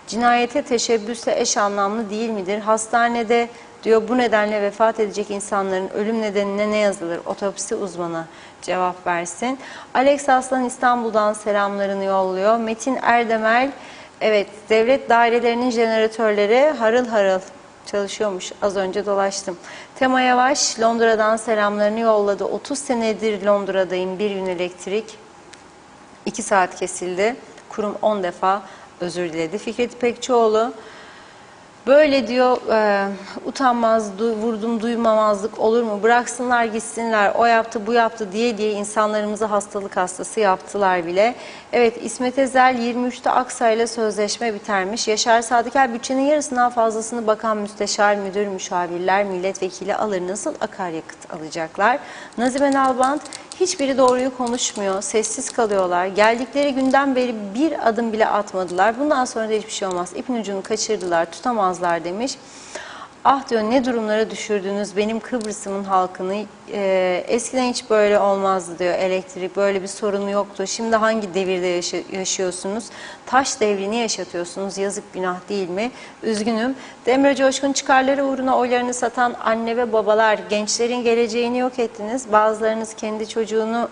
Speaker 2: cinayete teşebbüsle eş anlamlı değil midir? Hastanede diyor, bu nedenle vefat edecek insanların ölüm nedenine ne yazılır? Otopsi uzmanı cevap versin. Alex Aslan İstanbul'dan selamlarını yolluyor. Metin Erdemel, evet, devlet dairelerinin jeneratörleri harıl harıl çalışıyormuş. Az önce dolaştım. Tema Yavaş Londra'dan selamlarını yolladı. 30 senedir Londra'dayım. Bir gün elektrik 2 saat kesildi. Kurum 10 defa özür diledi. Fikret İpekçioğlu, böyle diyor, utanmaz, vurdum duymamazlık olur mu? Bıraksınlar gitsinler, o yaptı bu yaptı diye insanlarımızı hastalık hastası yaptılar bile. Evet, İsmet Ezel 23'te Aksa'yla sözleşme bitermiş. Yaşar Sadıker, bütçenin yarısından fazlasını bakan, müsteşar, müdür, müşavirler, milletvekili alır, nasıl akaryakıt alacaklar? Nazime Nalbant, hiçbiri doğruyu konuşmuyor, sessiz kalıyorlar. Geldikleri günden beri bir adım bile atmadılar. Bundan sonra da hiçbir şey olmaz. İpin ucunu kaçırdılar, tutamazlar demiş. Ah diyor, ne durumlara düşürdünüz benim Kıbrıs'ımın halkını. Eskiden hiç böyle olmazdı diyor, elektrik böyle bir sorunu yoktu. Şimdi hangi devirde yaşıyorsunuz? Taş devrini yaşatıyorsunuz, yazık günah değil mi? Üzgünüm. Demre Coşkun, çıkarları uğruna oylarını satan anne ve babalar, gençlerin geleceğini yok ettiniz. Bazılarınız kendi çocuğunu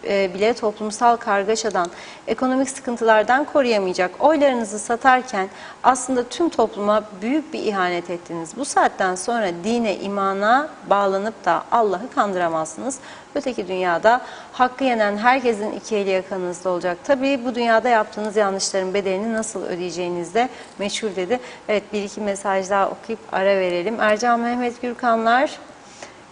Speaker 2: bile toplumsal kargaşadan, ekonomik sıkıntılardan koruyamayacak. Oylarınızı satarken aslında tüm topluma büyük bir ihanet ettiniz. Bu saatten sonra dine, imana bağlanıp da Allah'ı kandıramazsınız. Öteki dünyada hakkı yenen herkesin iki eli yakanızda olacak. Tabii bu dünyada yaptığınız yanlışların bedelini nasıl ödeyeceğiniz de meçhul dedi. Evet, bir iki mesaj daha okuyup ara verelim. Ercan Mehmet Gürkanlar.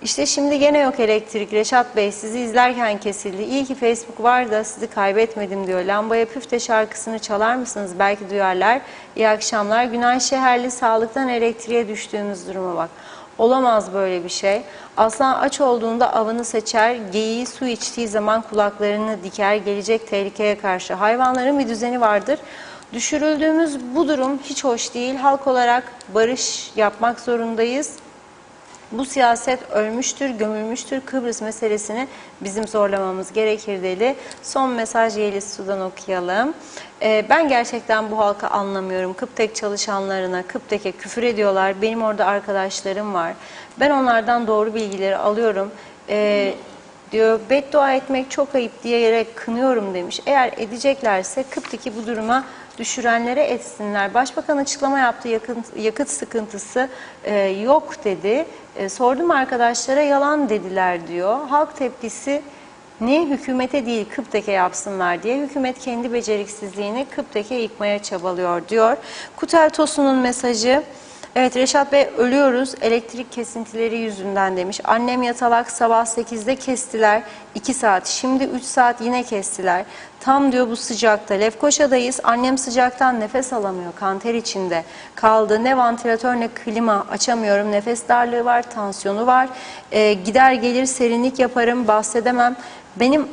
Speaker 2: İşte şimdi gene yok elektrik. Reşat Bey, sizi izlerken kesildi. İyi ki Facebook var da sizi kaybetmedim diyor. Lambaya Püfte şarkısını çalar mısınız? Belki duyarlar. İyi akşamlar. Günay Şeherli, sağlıktan elektriğe düştüğümüz duruma bak. Olamaz böyle bir şey. Aslan aç olduğunda avını seçer, geyiği su içtiği zaman kulaklarını diker, gelecek tehlikeye karşı. Hayvanların bir düzeni vardır. Düşürüldüğümüz bu durum hiç hoş değil. Halk olarak barış yapmak zorundayız. Bu siyaset ölmüştür, gömülmüştür. Kıbrıs meselesini bizim zorlamamız gerekir dedi. Son mesaj Yeliz Su'dan okuyalım. Ben gerçekten bu halkı anlamıyorum. Kıptek çalışanlarına, Kıptek'e küfür ediyorlar. Benim orada arkadaşlarım var. Ben onlardan doğru bilgileri alıyorum. Diyor, beddua etmek çok ayıp diyerek kınıyorum demiş. Eğer edeceklerse Kıptek'i bu duruma düşürenlere etsinler. Başbakan açıklama yaptı, yakıt sıkıntısı yok dedi. Sordum arkadaşlara, yalan dediler diyor. Halk tepkisi ne, hükümete değil Kıptek'e yapsınlar diye. Hükümet kendi beceriksizliğini Kıptek'e yıkmaya çabalıyor diyor. Kutel Tosun'un mesajı. Evet, Reşat Bey, ölüyoruz elektrik kesintileri yüzünden demiş. Annem yatalak, sabah 8'de kestiler 2 saat. Şimdi 3 saat yine kestiler. Tam diyor bu sıcakta. Lefkoşa'dayız. Annem sıcaktan nefes alamıyor. Kanter içinde kaldı. Ne vantilatör ne klima açamıyorum. Nefes darlığı var, tansiyonu var. Gider gelir serinlik yaparım, bahsedemem. Benim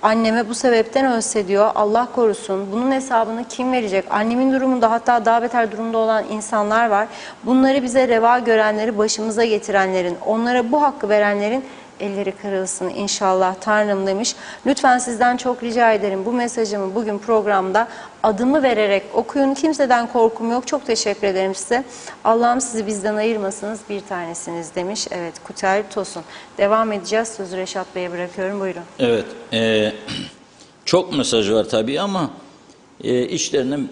Speaker 2: anneme bu sebepten ölse diyor, Allah korusun. Bunun hesabını kim verecek? Annemin durumunda, hatta daha beter durumda olan insanlar var. Bunları bize reva görenleri, başımıza getirenlerin, onlara bu hakkı verenlerin elleri kırılsın inşallah Tanrım demiş. Lütfen sizden çok rica ederim, bu mesajımı bugün programda adımı vererek okuyun. Kimseden korkum yok. Çok teşekkür ederim size. Allah'ım sizi bizden ayırmasınız, bir tanesiniz demiş. Evet, Kutel Tosun. Devam edeceğiz. Sözü Reşat Bey'e bırakıyorum. Buyurun.
Speaker 3: Evet. Çok mesaj var tabii ama içlerinden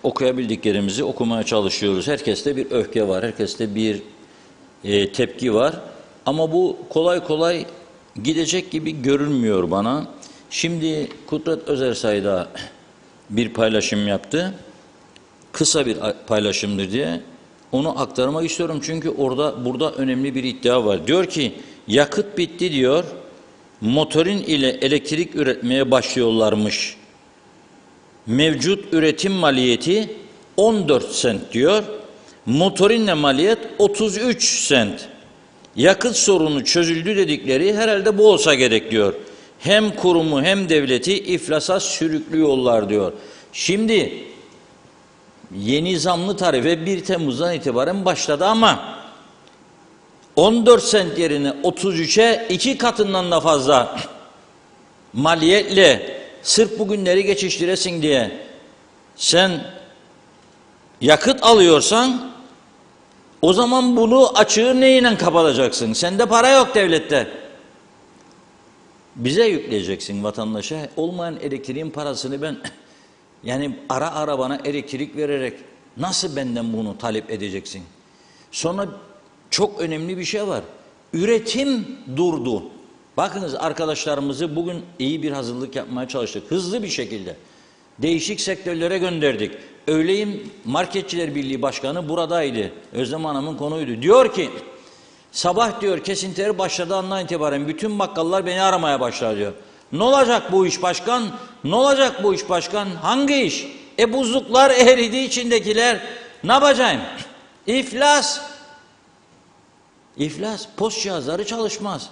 Speaker 3: okuyabildiklerimizi okumaya çalışıyoruz. Herkeste bir öfke var. Herkeste bir tepki var. Ama bu kolay kolay gidecek gibi görünmüyor bana. Şimdi Kudret Özersay'da bir paylaşım yaptı. Kısa bir paylaşımdır diye. Onu aktarmak istiyorum çünkü burada önemli bir iddia var. Diyor ki yakıt bitti diyor. Motorin ile elektrik üretmeye başlıyorlarmış. Mevcut üretim maliyeti 14 sent diyor. Motorinle maliyet 33 sent. Yakıt sorunu çözüldü dedikleri herhalde bu olsa gerek diyor. Hem kurumu hem devleti iflasa sürüklüyorlar diyor. Şimdi yeni zamlı tarife 1 Temmuz'dan itibaren başladı ama 14 sent yerine 33'e 2 katından da fazla maliyetle sırf bu günleri geçiştiresin diye sen yakıt alıyorsan o zaman bunu açığı neyle kapatacaksın? Sende para yok devlette. Bize yükleyeceksin vatandaşa. Olmayan elektriğin parasını ben yani ara ara bana elektrik vererek nasıl benden bunu talep edeceksin? Sonra çok önemli bir şey var. Üretim durdu. Bakınız arkadaşlarımızı bugün iyi bir hazırlık yapmaya çalıştık. Hızlı bir şekilde. Değişik sektörlere gönderdik. Öğleyin Marketçiler Birliği Başkanı buradaydı. Özlem Hanım'ın konuydu. Diyor ki sabah diyor kesintiler başladığı andan itibaren bütün bakkallar beni aramaya başlar diyor. Ne olacak bu iş başkan? Ne olacak bu iş başkan? Hangi iş? Buzluklar eridi içindekiler. Ne yapacağım? İflas. İflas. Post cihazları çalışmaz.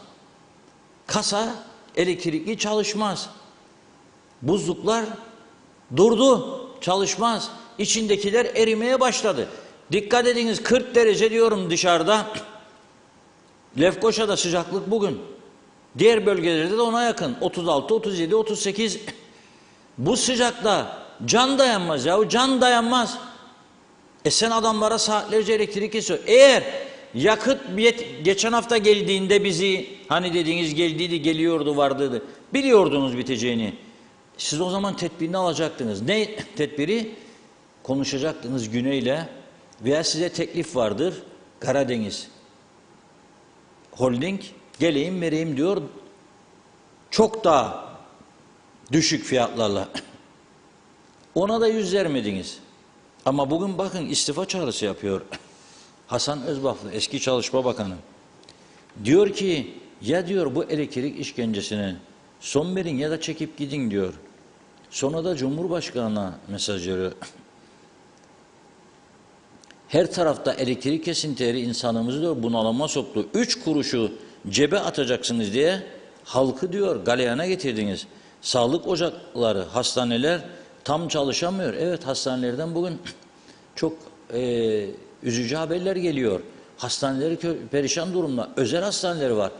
Speaker 3: Kasa elektrikli çalışmaz. Buzluklar durdu. Çalışmaz. İçindekiler erimeye başladı. Dikkat ediniz 40 derece diyorum dışarıda. Lefkoşa'da sıcaklık bugün. Diğer bölgelerde de ona yakın. 36, 37, 38. Bu sıcakta can dayanmaz ya. Can dayanmaz. Sen adamlara saatlerce elektrik kesiyor. Eğer yakıt geçen hafta geldiğinde bizi hani dediğiniz geldiydi, geliyordu, vardı. Biliyordunuz biteceğini. Siz o zaman tedbirini alacaktınız. Ne tedbiri? Konuşacaktınız Güney'le veya size teklif vardır. Karadeniz Holding geleyim vereyim diyor. Çok daha düşük fiyatlarla. Ona da yüz vermediniz. Ama bugün bakın istifa çağrısı yapıyor. Hasan Özbaflı, eski Çalışma Bakanı. Diyor ki ya diyor bu elektrik işkencesine son verin ya da çekip gidin diyor. Sonra da Cumhurbaşkanı'na mesaj veriyor. Her tarafta elektrik kesintileri insanımızı diyor bunalıma soktu. 3 kuruşu cebe atacaksınız diye halkı diyor galeyana getirdiniz. Sağlık ocakları, hastaneler tam çalışamıyor. Evet, hastanelerden bugün çok üzücü haberler geliyor. Hastaneleri perişan durumda. Özel hastaneleri var.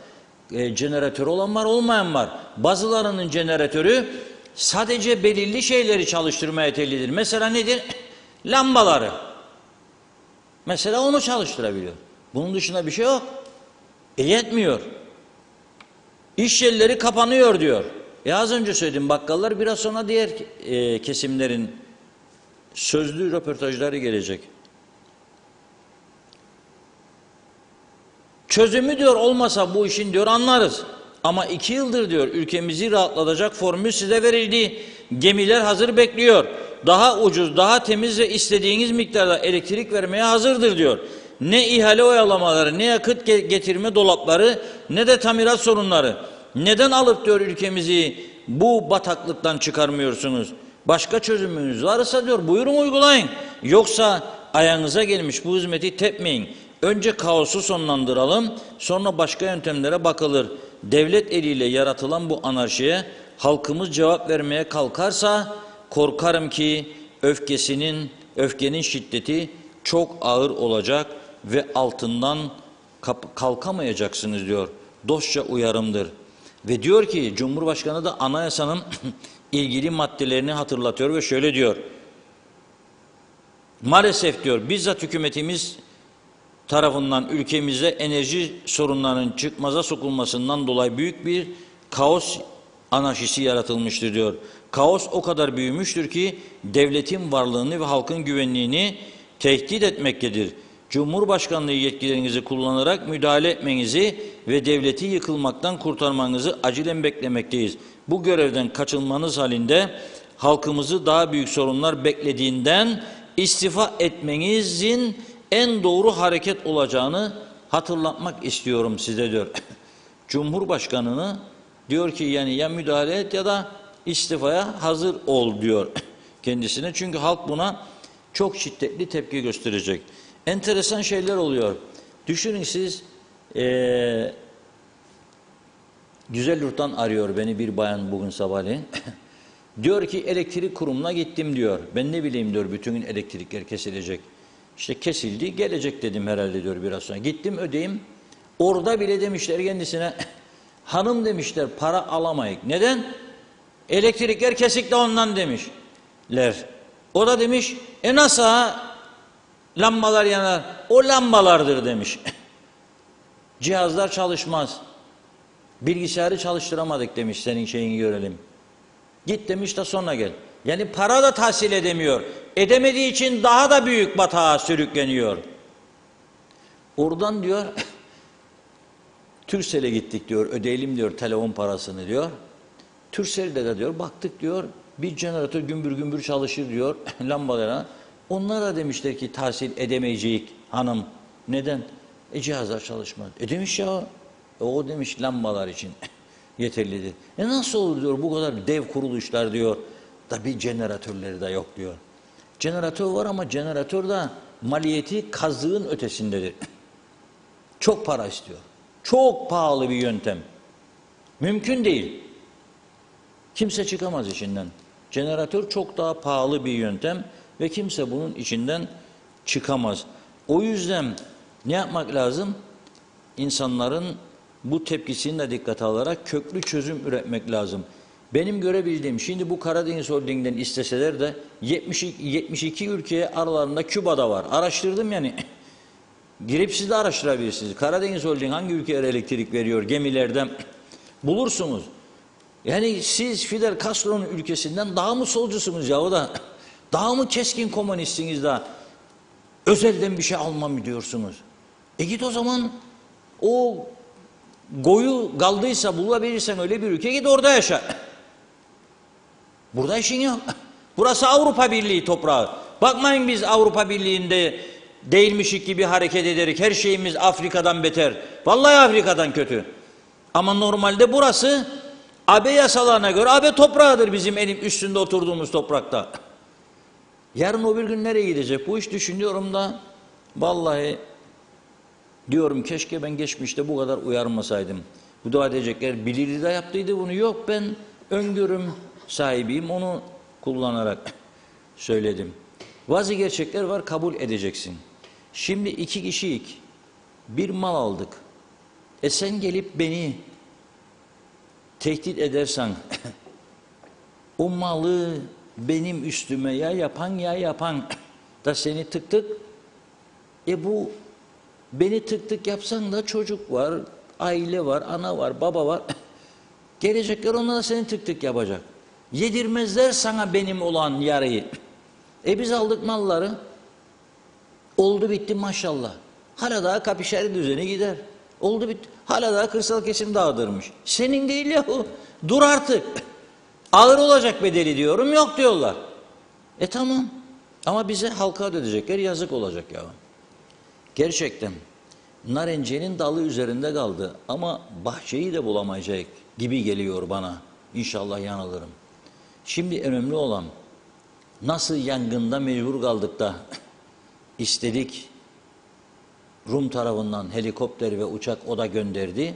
Speaker 3: Jeneratörü olan var, olmayan var. Bazılarının jeneratörü sadece belirli şeyleri çalıştırmaya yeterlidir. Mesela nedir? Lambaları. Mesela onu çalıştırabiliyor. Bunun dışında bir şey yok. Yetmiyor. İş yerleri kapanıyor diyor. Az önce söyledim, bakkallar, biraz sonra diğer kesimlerin sözlü röportajları gelecek. Çözümü diyor olmasa bu işin diyor anlarız. Ama 2 yıldır diyor ülkemizi rahatlatacak formül size verildi. Gemiler hazır bekliyor. Daha ucuz, daha temiz ve istediğiniz miktarda elektrik vermeye hazırdır diyor. Ne ihale oyalamaları, ne yakıt getirme dolapları, ne de tamirat sorunları. Neden alıp diyor ülkemizi bu bataklıktan çıkarmıyorsunuz? Başka çözümünüz varsa diyor buyurun uygulayın. Yoksa ayağınıza gelmiş bu hizmeti tepmeyin. Önce kaosu sonlandıralım, sonra başka yöntemlere bakılır. Devlet eliyle yaratılan bu anarşiye halkımız cevap vermeye kalkarsa korkarım ki öfkenin şiddeti çok ağır olacak ve altından kalkamayacaksınız diyor. Dostça uyarımdır. Ve diyor ki Cumhurbaşkanı da anayasanın ilgili maddelerini hatırlatıyor ve şöyle diyor. Maalesef diyor bizzat hükümetimiz tarafından ülkemizde enerji sorunlarının çıkmaza sokulmasından dolayı büyük bir kaos anarşisi yaratılmıştır diyor. Kaos o kadar büyümüştür ki devletin varlığını ve halkın güvenliğini tehdit etmektedir. Cumhurbaşkanlığı yetkilerinizi kullanarak müdahale etmenizi ve devleti yıkılmaktan kurtarmanızı acilen beklemekteyiz. Bu görevden kaçınmanız halinde halkımızı daha büyük sorunlar beklediğinden istifa etmenizin en doğru hareket olacağını hatırlatmak istiyorum size diyor. Cumhurbaşkanını diyor ki yani ya müdahale et ya da istifaya hazır ol diyor kendisine. Çünkü halk buna çok şiddetli tepki gösterecek. Enteresan şeyler oluyor. Düşünün siz Güzelyurt'tan arıyor beni bir bayan bugün sabahleyin. Diyor ki elektrik kurumuna gittim diyor. Ben ne bileyim diyor bütün gün elektrikler kesilecek. İşte kesildi, gelecek dedim herhalde diyor biraz sonra. Gittim ödeyim. Orada bile demişler kendisine hanım demişler para alamayık. Neden? Elektrikler kesik de ondan demişler. O da demiş nasıl lambalar yanar? O lambalardır demiş. Cihazlar çalışmaz. Bilgisayarı çalıştıramadık demiş senin şeyini görelim. Git demiş de sonra gel. Yani para da tahsil edemiyor. Edemediği için daha da büyük batağa sürükleniyor. Oradan diyor Turkcell'e gittik diyor. Ödeyelim diyor telefon parasını diyor. Turkcell'de de diyor baktık diyor bir jeneratör gümbür gümbür çalışır diyor lambalara. Onlara demişler ki tahsil edemeyecek hanım. Neden? Cihazlar çalışmaz. Demiş ya o demiş lambalar için yeterlidir. Nasıl olur diyor bu kadar dev kuruluşlar diyor. Tabii jeneratörleri de yok diyor. Jeneratör var ama jeneratör de maliyeti kazığın ötesindedir. Çok para istiyor. Çok pahalı bir yöntem. Mümkün değil. Kimse çıkamaz içinden. Jeneratör çok daha pahalı bir yöntem ve kimse bunun içinden çıkamaz. O yüzden ne yapmak lazım? İnsanların bu tepkisini de dikkate alarak köklü çözüm üretmek lazım. Benim görebildiğim, şimdi bu Karadeniz Holding'den isteseler de 72 ülkeye aralarında Küba'da var. Araştırdım yani. Girip siz de araştırabilirsiniz. Karadeniz Holding hangi ülkelere elektrik veriyor gemilerden bulursunuz. Yani siz Fidel Castro'nun ülkesinden daha mı solcusunuz ya o da? Daha mı keskin komünistsiniz da özelden bir şey almam diyorsunuz? Git o zaman o goyu kaldıysa bulabilirsen öyle bir ülke git orada yaşa. Burada işin yok. Burası Avrupa Birliği toprağı. Bakmayın biz Avrupa Birliği'nde değilmişik gibi hareket ederek her şeyimiz Afrika'dan beter. Vallahi Afrika'dan kötü. Ama normalde burası AB yasalarına göre AB toprağıdır bizim elim üstünde oturduğumuz toprakta. Yarın o bir gün nereye gidecek? Bu iş düşünüyorum da vallahi diyorum keşke ben geçmişte bu kadar uyarmasaydım. Bu dua edecekler bilirdi de yaptıydı bunu. Yok ben öngörüm sahibiyim onu kullanarak söyledim. Bazı gerçekler var kabul edeceksin. Şimdi iki kişiyik bir mal aldık. Sen gelip beni tehdit edersen o malı benim üstüme ya yapan da seni tık tık bu beni tık tık yapsan da çocuk var, aile var, ana var, baba var. Gelecekler onlar da seni tık tık yapacak. Yedirmezler sana benim olan yarayı. Biz aldık malları. Oldu bitti maşallah. Hala daha kapişeri düzeni gider. Oldu bitti. Hala daha kırsal kesim dağıdırmış. Senin değil yahu. Dur artık. Ağır olacak bedeli diyorum. Yok diyorlar. Tamam. Ama bize halka ödeyecekler. Yazık olacak ya. Gerçekten. Narenciyenin dalı üzerinde kaldı. Ama bahçeyi de bulamayacak gibi geliyor bana. İnşallah yanılırım. Şimdi önemli olan nasıl yangında mecbur kaldık da istedik Rum tarafından helikopter ve uçak o da gönderdi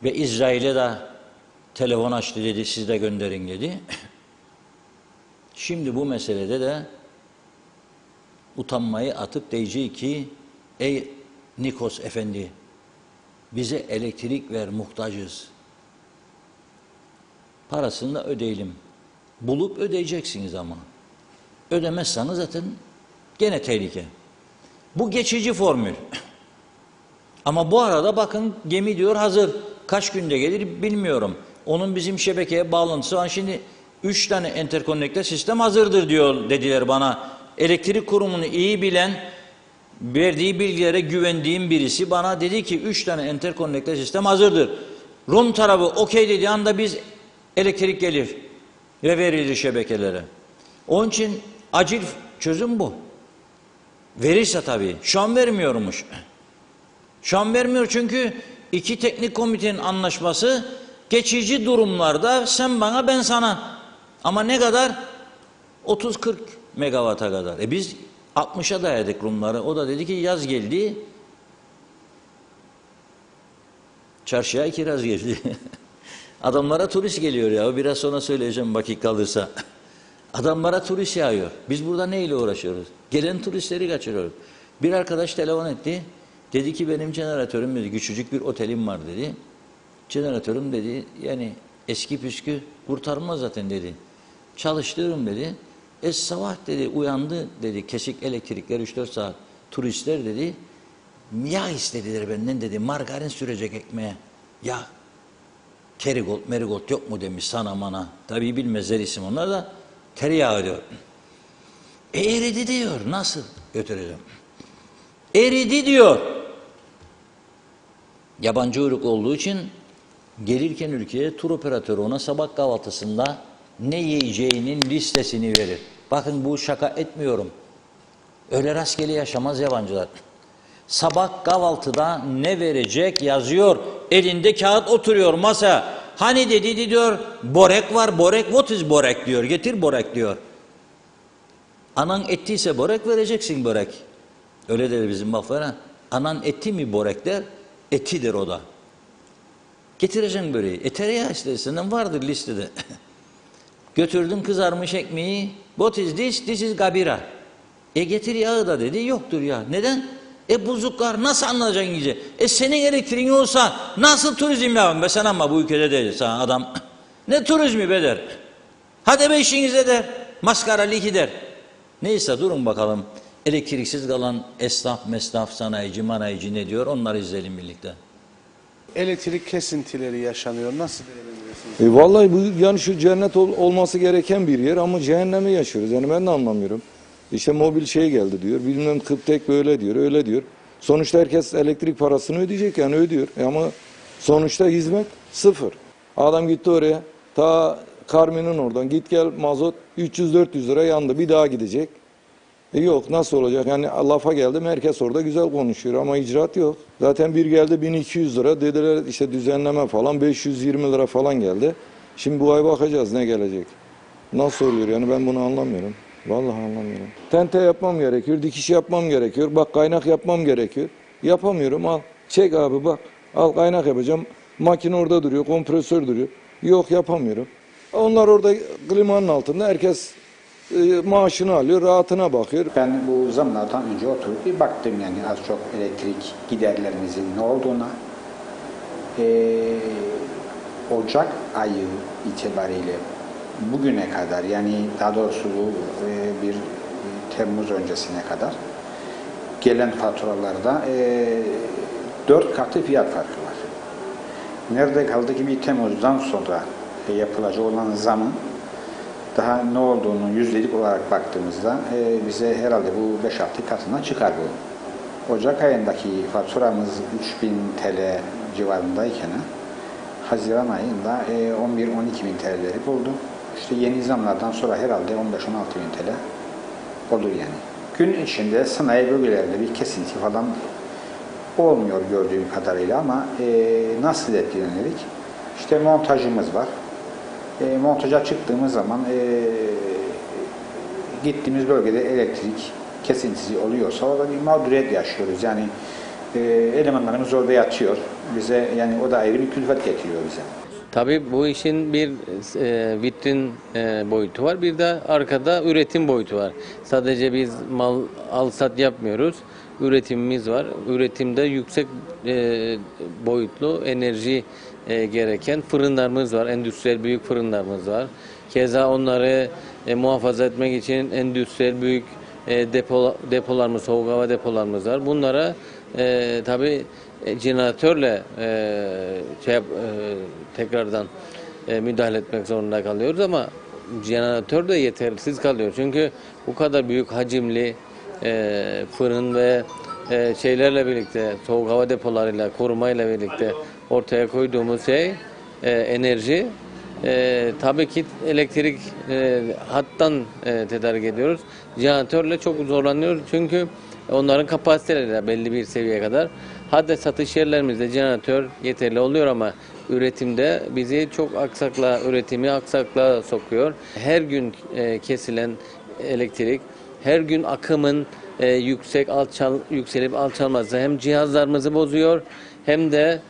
Speaker 3: ve İsrail'e de telefon açtı dedi siz de gönderin dedi. Şimdi bu meselede de utanmayı atıp diyecek ki ey Nikos Efendi bize elektrik ver muhtacız. Parasını da ödeyelim. Bulup ödeyeceksiniz ama. Ödemezseniz zaten gene tehlike. Bu geçici formül. Ama bu arada bakın gemi diyor hazır. Kaç günde gelir bilmiyorum. Onun bizim şebekeye bağlantısı var. Şimdi 3 tane enterkonnekte sistem hazırdır diyor dediler bana. Elektrik kurumunu iyi bilen, verdiği bilgilere güvendiğim birisi bana dedi ki 3 tane enterkonnekte sistem hazırdır. Rum tarafı okey dediği anda biz elektrik gelir ve verilir şebekelere. Onun için acil çözüm bu. Verirse tabii. Şu an vermiyormuş. Şu an vermiyor çünkü iki teknik komitenin anlaşması geçici durumlarda sen bana ben sana. Ama ne kadar? 30-40 megawata kadar. Biz 60'a dayadık Rumları. O da dedi ki yaz geldi. Çarşıya kiraz geldi. Adamlara turist geliyor ya. Biraz sonra söyleyeceğim vakit kalırsa. Adamlara turist yağıyor. Biz burada neyle uğraşıyoruz? Gelen turistleri kaçırıyoruz. Bir arkadaş telefon etti. Dedi ki benim jeneratörüm dedi. Küçücük bir otelim var dedi. Jeneratörüm dedi. Yani eski püskü kurtarmaz zaten dedi. Çalıştırırım dedi. Sabah dedi uyandı dedi. Kesik elektrikler 3-4 saat. Turistler dedi. Yağ istediler benden dedi. Margarin sürecek ekmeğe. Yağ. Kerigold, merigold yok mu demiş sana mana. Tabii bilmezler isim onlar da. Tereyağı diyor. Eridi diyor. Nasıl götüreceğim? Eridi diyor. Yabancı uyruk olduğu için gelirken ülkeye tur operatörü ona sabah kahvaltısında ne yiyeceğinin listesini verir. Bakın bu şaka etmiyorum. Öyle rastgele yaşamaz yabancılar. Sabah kahvaltıda ne verecek yazıyor. Elinde kağıt oturuyor masa. Hani dedi diyor borek var borek. What is borek diyor. Getir borek diyor. Anan ettiyse borek vereceksin borek. Öyle der bizim baflara. Anan etti mi borek der. Etidir o da. Getireceksin böreği. Tereyağı istesinden vardır listede. Götürdüm kızarmış ekmeği. What is this? This is gabira. Getir yağı da dedi. Yoktur ya. Neden? Buzluklar nasıl anlayacaksın iyice? Senin elektriğin olsa nasıl turizm yapın be sen ama bu ülkede değil sana adam. Ne turizmi be der. Hadi be işinize der. Maskaralık der. Neyse durun bakalım. Elektriksiz kalan esnaf, mesnaf, sanayici, manayici ne diyor? Onları izleyelim birlikte.
Speaker 1: elektrik kesintileri yaşanıyor. Nasıl değerlendiriyorsunuz?
Speaker 4: Vallahi bu yani şu cennet olması gereken bir yer ama cehennemi yaşıyoruz. Yani ben de anlamıyorum. İşte mobil şey geldi diyor. Bilmem Kıptek böyle diyor, öyle diyor. Sonuçta herkes elektrik parasını ödeyecek yani ödüyor. Ama sonuçta hizmet sıfır. Adam gitti oraya. Ta Karmi'nin oradan git gel mazot 300-400 lira yandı. Bir daha gidecek. Yok nasıl olacak? Yani lafa geldim herkes orada güzel konuşuyor ama icraat yok. Zaten bir geldi 1200 lira dediler işte düzenleme falan 520 lira falan geldi. Şimdi bu ay bakacağız ne gelecek. Nasıl oluyor yani ben bunu anlamıyorum. Vallahi anlamıyorum. Tente yapmam gerekiyor, dikiş yapmam gerekiyor. Bak kaynak yapmam gerekiyor. Yapamıyorum al. Çek abi bak. Al kaynak yapacağım. Makine orada duruyor, kompresör duruyor. Yok yapamıyorum. Onlar orada klimanın altında herkes maaşını alıyor, rahatına bakıyor.
Speaker 5: Ben bu zamlardan önce oturup bir baktım yani az çok elektrik giderlerimizin ne olduğuna. Ocak ayı itibariyle bugüne kadar yani daha doğrusu bir Temmuz öncesine kadar gelen faturalarda 4 katı fiyat farkı var. Nerede kaldı ki bir Temmuz'dan sonra yapılacak olan zamın daha ne olduğunu yüzdelik olarak baktığımızda bize herhalde bu 5-6 katına çıkar bu. Ocak ayındaki faturamız 3000 TL civarındayken Haziran ayında 11-12 bin TL'leri buldu. İşte yeni zamlardan sonra herhalde 15-16 bin TL olur yani. Gün içinde sanayi bölgelerinde bir kesinti falan olmuyor gördüğüm kadarıyla ama nasıl etkilenirdik? İşte montajımız var. Montaja çıktığımız zaman gittiğimiz bölgede elektrik kesintisi oluyorsa orada bir mağduriyet yaşıyoruz. Yani elemanlarımız orada yatıyor. Bize yani o da ayrı bir külfet getiriyor bize.
Speaker 6: Tabii bu işin bir vitrin boyutu var. Bir de arkada üretim boyutu var. Sadece biz mal al-sat yapmıyoruz. Üretimimiz var. Üretimde yüksek boyutlu enerji gereken fırınlarımız var. Endüstriyel büyük fırınlarımız var. Keza onları muhafaza etmek için endüstriyel büyük depolarımız, soğuk hava depolarımız var. Bunlara tabii jeneratörle tekrardan müdahale etmek zorunda kalıyoruz ama jeneratör de yetersiz kalıyor. Çünkü bu kadar büyük hacimli fırın ve şeylerle birlikte, soğuk hava depolarıyla, korumayla birlikte ortaya koyduğumuz enerji tabii ki elektrik hattan tedarik ediyoruz. Jeneratörle çok zorlanıyoruz çünkü onların kapasiteleri de belli bir seviyeye kadar. Hatta satış yerlerimizde jeneratör yeterli oluyor ama üretimde bizi çok üretimi aksaklığa sokuyor. Her gün kesilen elektrik, her gün akımın yükselip alçalması hem cihazlarımızı bozuyor hem de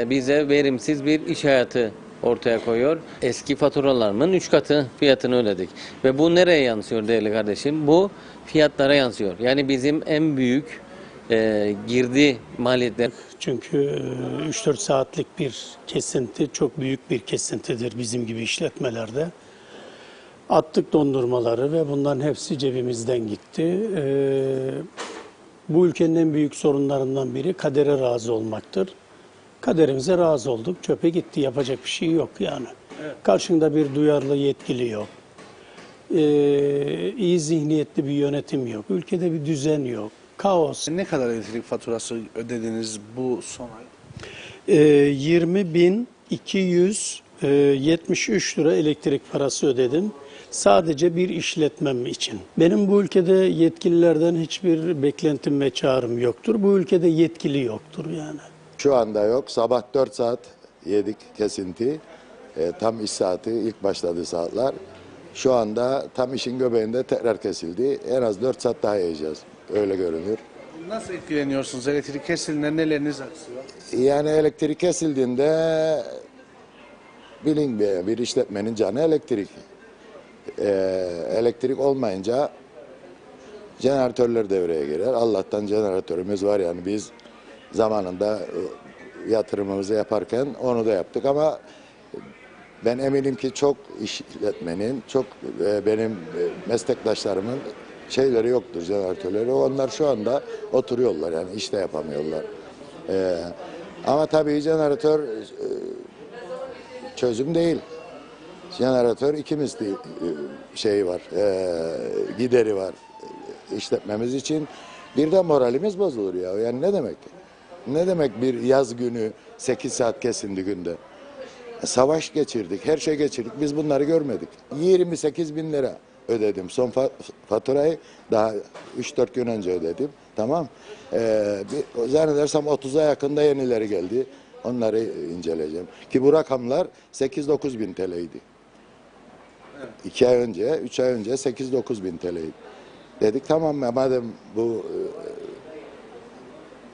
Speaker 6: bize verimsiz bir iş hayatı ortaya koyuyor. Eski faturalarımın 3 katı fiyatını ödedik. Ve bu nereye yansıyor değerli kardeşim? Bu fiyatlara yansıyor. Yani bizim en büyük girdi maliyetler.
Speaker 7: Çünkü 3-4 saatlik bir kesinti çok büyük bir kesintidir bizim gibi işletmelerde. Attık dondurmaları ve bunların hepsi cebimizden gitti. Bu ülkenin en büyük sorunlarından biri kadere razı olmaktır. Kaderimize razı olduk, çöpe gitti. Yapacak bir şey yok yani. Evet. Karşında bir duyarlı yetkili yok. İyi zihniyetli bir yönetim yok. Ülkede bir düzen yok. Kaos.
Speaker 1: Ne kadar elektrik faturası ödediniz bu son ay?
Speaker 7: 20.273 lira elektrik parası ödedim. Sadece bir işletmem için. Benim bu ülkede yetkililerden hiçbir beklentim ve çağrım yoktur. Bu ülkede yetkili yoktur yani.
Speaker 8: Şu anda yok. Sabah 4 saat yedik kesinti. Tam iş saati, ilk başladığı saatler. Şu anda tam işin göbeğinde tekrar kesildi. En az 4 saat daha yiyeceğiz. Öyle görünüyor.
Speaker 1: Nasıl etkileniyorsunuz? Elektrik kesildiğinde neleriniz aksıyor?
Speaker 8: Yani elektrik kesildiğinde bilin bir işletmenin canı elektrik. Elektrik olmayınca jeneratörler devreye girer. Allah'tan jeneratörümüz var yani biz zamanında yatırımımızı yaparken onu da yaptık ama ben eminim ki çok işletmenin, çok benim meslektaşlarımın şeyleri yoktur, jeneratörleri. Onlar şu anda oturuyorlar yani iş de yapamıyorlar. Ama tabii jeneratör çözüm değil. Jeneratör ikimiz şeyi var, gideri var işletmemiz için. Bir de moralimiz bozulur ya. Yani ne demek? Ne demek bir yaz günü 8 saat kesindi günde? Savaş geçirdik, her şey geçirdik. Biz bunları görmedik. 28 bin lira ödedim. Son faturayı daha 3-4 gün önce ödedim. Tamam. Zannedersem 30'a yakında yenileri geldi. Onları inceleyeceğim. Ki bu rakamlar 8-9 bin TL'ydi. 2 ay önce, 3 ay önce 8-9 bin TL'ydi. Dedik tamam madem bu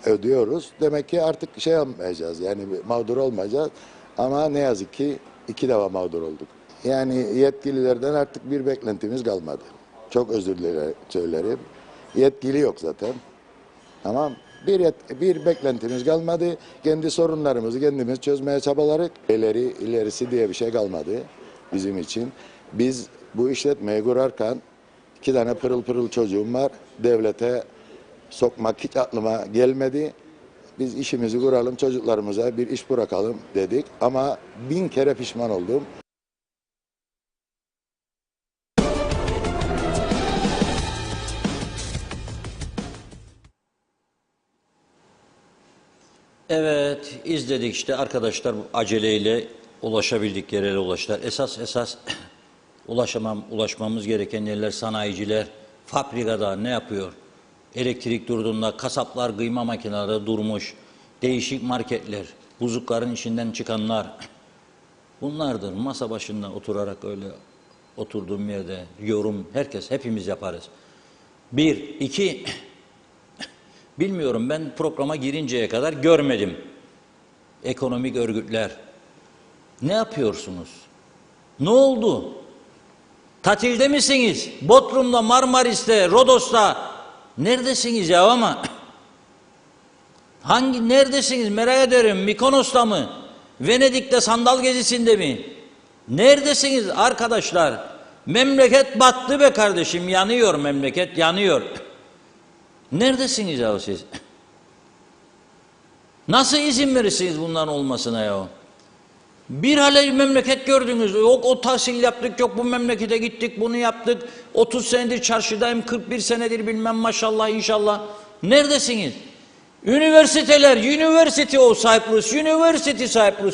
Speaker 8: ödüyoruz. Demek ki artık şey yapmayacağız. Yani mağdur olmayacağız. Ama ne yazık ki 2 defa mağdur olduk. Yani yetkililerden artık bir beklentimiz kalmadı. Çok özür söylerim. Yetkili yok zaten. Tamam. Bir beklentimiz kalmadı. Kendi sorunlarımızı kendimiz çözmeye çabalarız. İlerisi diye bir şey kalmadı bizim için. Biz bu işletmeyi kurarken 2 tane pırıl pırıl çocuğum var. Devlete sokmak hiç aklıma gelmedi. Biz işimizi kuralım, çocuklarımıza bir iş bırakalım dedik. Ama 1000 kere pişman oldum.
Speaker 3: Evet, izledik işte arkadaşlar aceleyle ulaşabildik yerlere ulaştılar. Esas ulaşmamız gereken yerler sanayiciler, fabrikada ne yapıyor? Elektrik durduğunda kasaplar kıyma makineleri durmuş, değişik marketler, buzlukların içinden çıkanlar. Bunlardır. Masa başında oturarak öyle oturduğum yerde yorum hepimiz yaparız. 1, 2, bilmiyorum ben programa girinceye kadar görmedim. Ekonomik örgütler. Ne yapıyorsunuz? Ne oldu? Tatilde misiniz? Bodrum'da, Marmaris'te, Rodos'ta. Neredesiniz ya ama? Neredesiniz merak ederim. Mikonos'ta mı? Venedik'te sandal gezisinde mi? Neredesiniz arkadaşlar? Memleket battı be kardeşim. Yanıyor memleket, yanıyor. Neredesiniz ya siz? Nasıl izin verirsiniz bunların olmasına ya? Bir hale memleket gördünüz. Yok o tahsil yaptık, yok bu memlekete gittik, bunu yaptık. 30 senedir çarşıdayım, 41 senedir bilmem maşallah inşallah. Neredesiniz? Üniversiteler, University of Cyprus,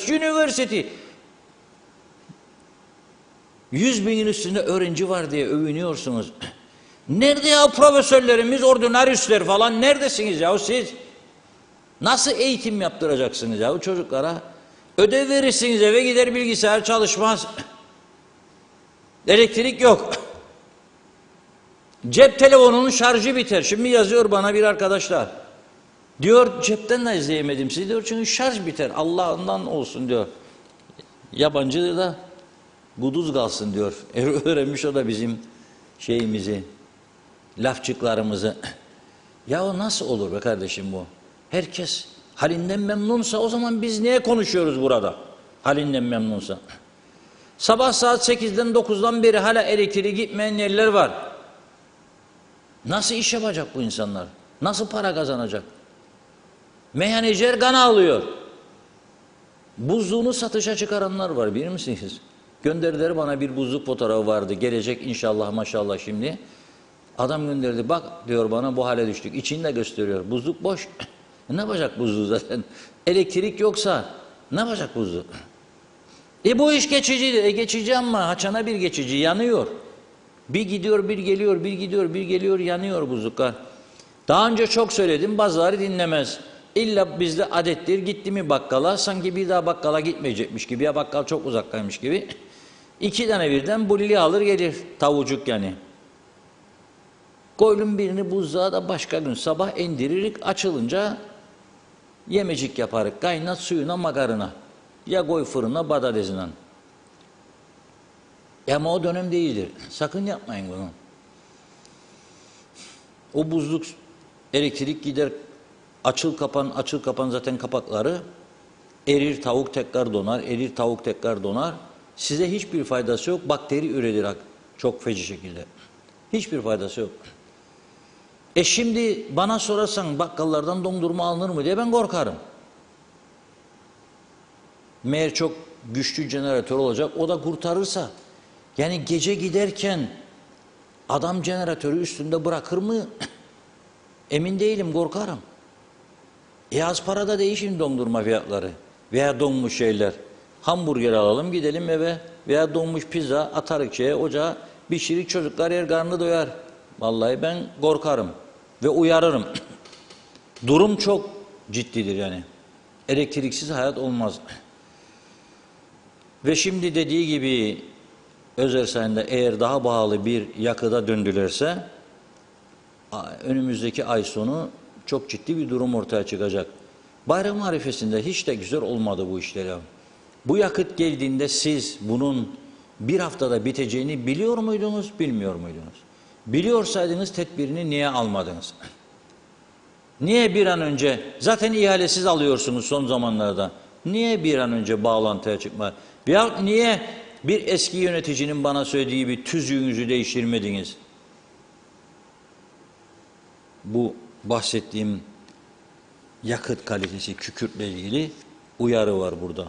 Speaker 3: University. 100 binin üstünde öğrenci var diye övünüyorsunuz. Nerede ya profesörlerimiz, ordinariusler falan neredesiniz ya siz? Nasıl eğitim yaptıracaksınız ya çocuklara? Ödev verirsiniz eve gider bilgisayar çalışmaz. Elektrik yok. Cep telefonunun şarjı biter. Şimdi yazıyor bana bir arkadaşlar. Diyor cepten de izleyemedim sizi diyor çünkü şarj biter. Allah'ından olsun diyor. Yabancı da buduz kalsın diyor. Öğrenmiş o da bizim şeyimizi, lafçıklarımızı. Ya o nasıl olur be kardeşim bu? Herkes halinden memnunsa o zaman biz niye konuşuyoruz burada? Halinden memnunsa. Sabah saat 8'den 9'dan beri hala elektriği gitmeyen yerler var. Nasıl iş yapacak bu insanlar? Nasıl para kazanacak? Meyhaneciler kan ağlıyor. Buzluğunu satışa çıkaranlar var bilir misiniz? Gönderdiler bana bir buzluk fotoğrafı vardı. Gelecek inşallah maşallah şimdi. Adam gönderdi bak diyor bana bu hale düştük. İçini de gösteriyor. Buzluk boş. Ne yapacak buzluğu zaten? Elektrik yoksa ne yapacak buzluğu? Bu iş geçici. Geçici ama haçana bir geçici yanıyor. Bir gidiyor bir geliyor, bir gidiyor bir geliyor yanıyor buzluklar. Daha önce çok söyledim bazıları dinlemez. İlla bizde adettir gitti mi bakkala sanki bir daha bakkala gitmeyecekmiş gibi ya bakkal çok uzaktaymış gibi. 2 tane birden bulli alır gelir tavucuk yani. Koydum birini buzluğa da başka gün sabah indiririk açılınca yemecik yaparık kaynat suyuna makarına ya koy fırına patatesinden. Ama o dönem değildir. Sakın yapmayın bunu. O buzluk elektrik gider açıl kapan zaten kapakları erir tavuk tekrar donar. Size hiçbir faydası yok. Bakteri üretir çok feci şekilde. Hiçbir faydası yok. Şimdi bana sorarsan bakkallardan dondurma alınır mı diye ben korkarım. Meğer çok güçlü jeneratör olacak. O da kurtarırsa. Yani gece giderken adam jeneratörü üstünde bırakır mı? Emin değilim, korkarım. Az parada değişim dondurma fiyatları veya donmuş şeyler. Hamburger alalım gidelim eve veya donmuş pizza atarık ocağa pişirik, çocuklar yer, karnı doyar. Vallahi ben korkarım ve uyarırım. Durum çok ciddidir yani. Elektriksiz hayat olmaz. Ve şimdi dediği gibi Özersen'de eğer daha pahalı bir yakıda döndülerse önümüzdeki ay sonu çok ciddi bir durum ortaya çıkacak. Bayram arifesinde hiç de güzel olmadı bu işler ya. Bu yakıt geldiğinde siz bunun bir haftada biteceğini biliyor muydunuz, bilmiyor muydunuz? Biliyorsaydınız tedbirini niye almadınız? Niye bir an önce, zaten ihalesiz alıyorsunuz son zamanlarda, niye bir an önce bağlantıya çıkma? Ya niye bir eski yöneticinin bana söylediği bir tüzüğünüzü değiştirmediniz? Bu bahsettiğim yakıt kalitesi, kükürtle ilgili uyarı var burada.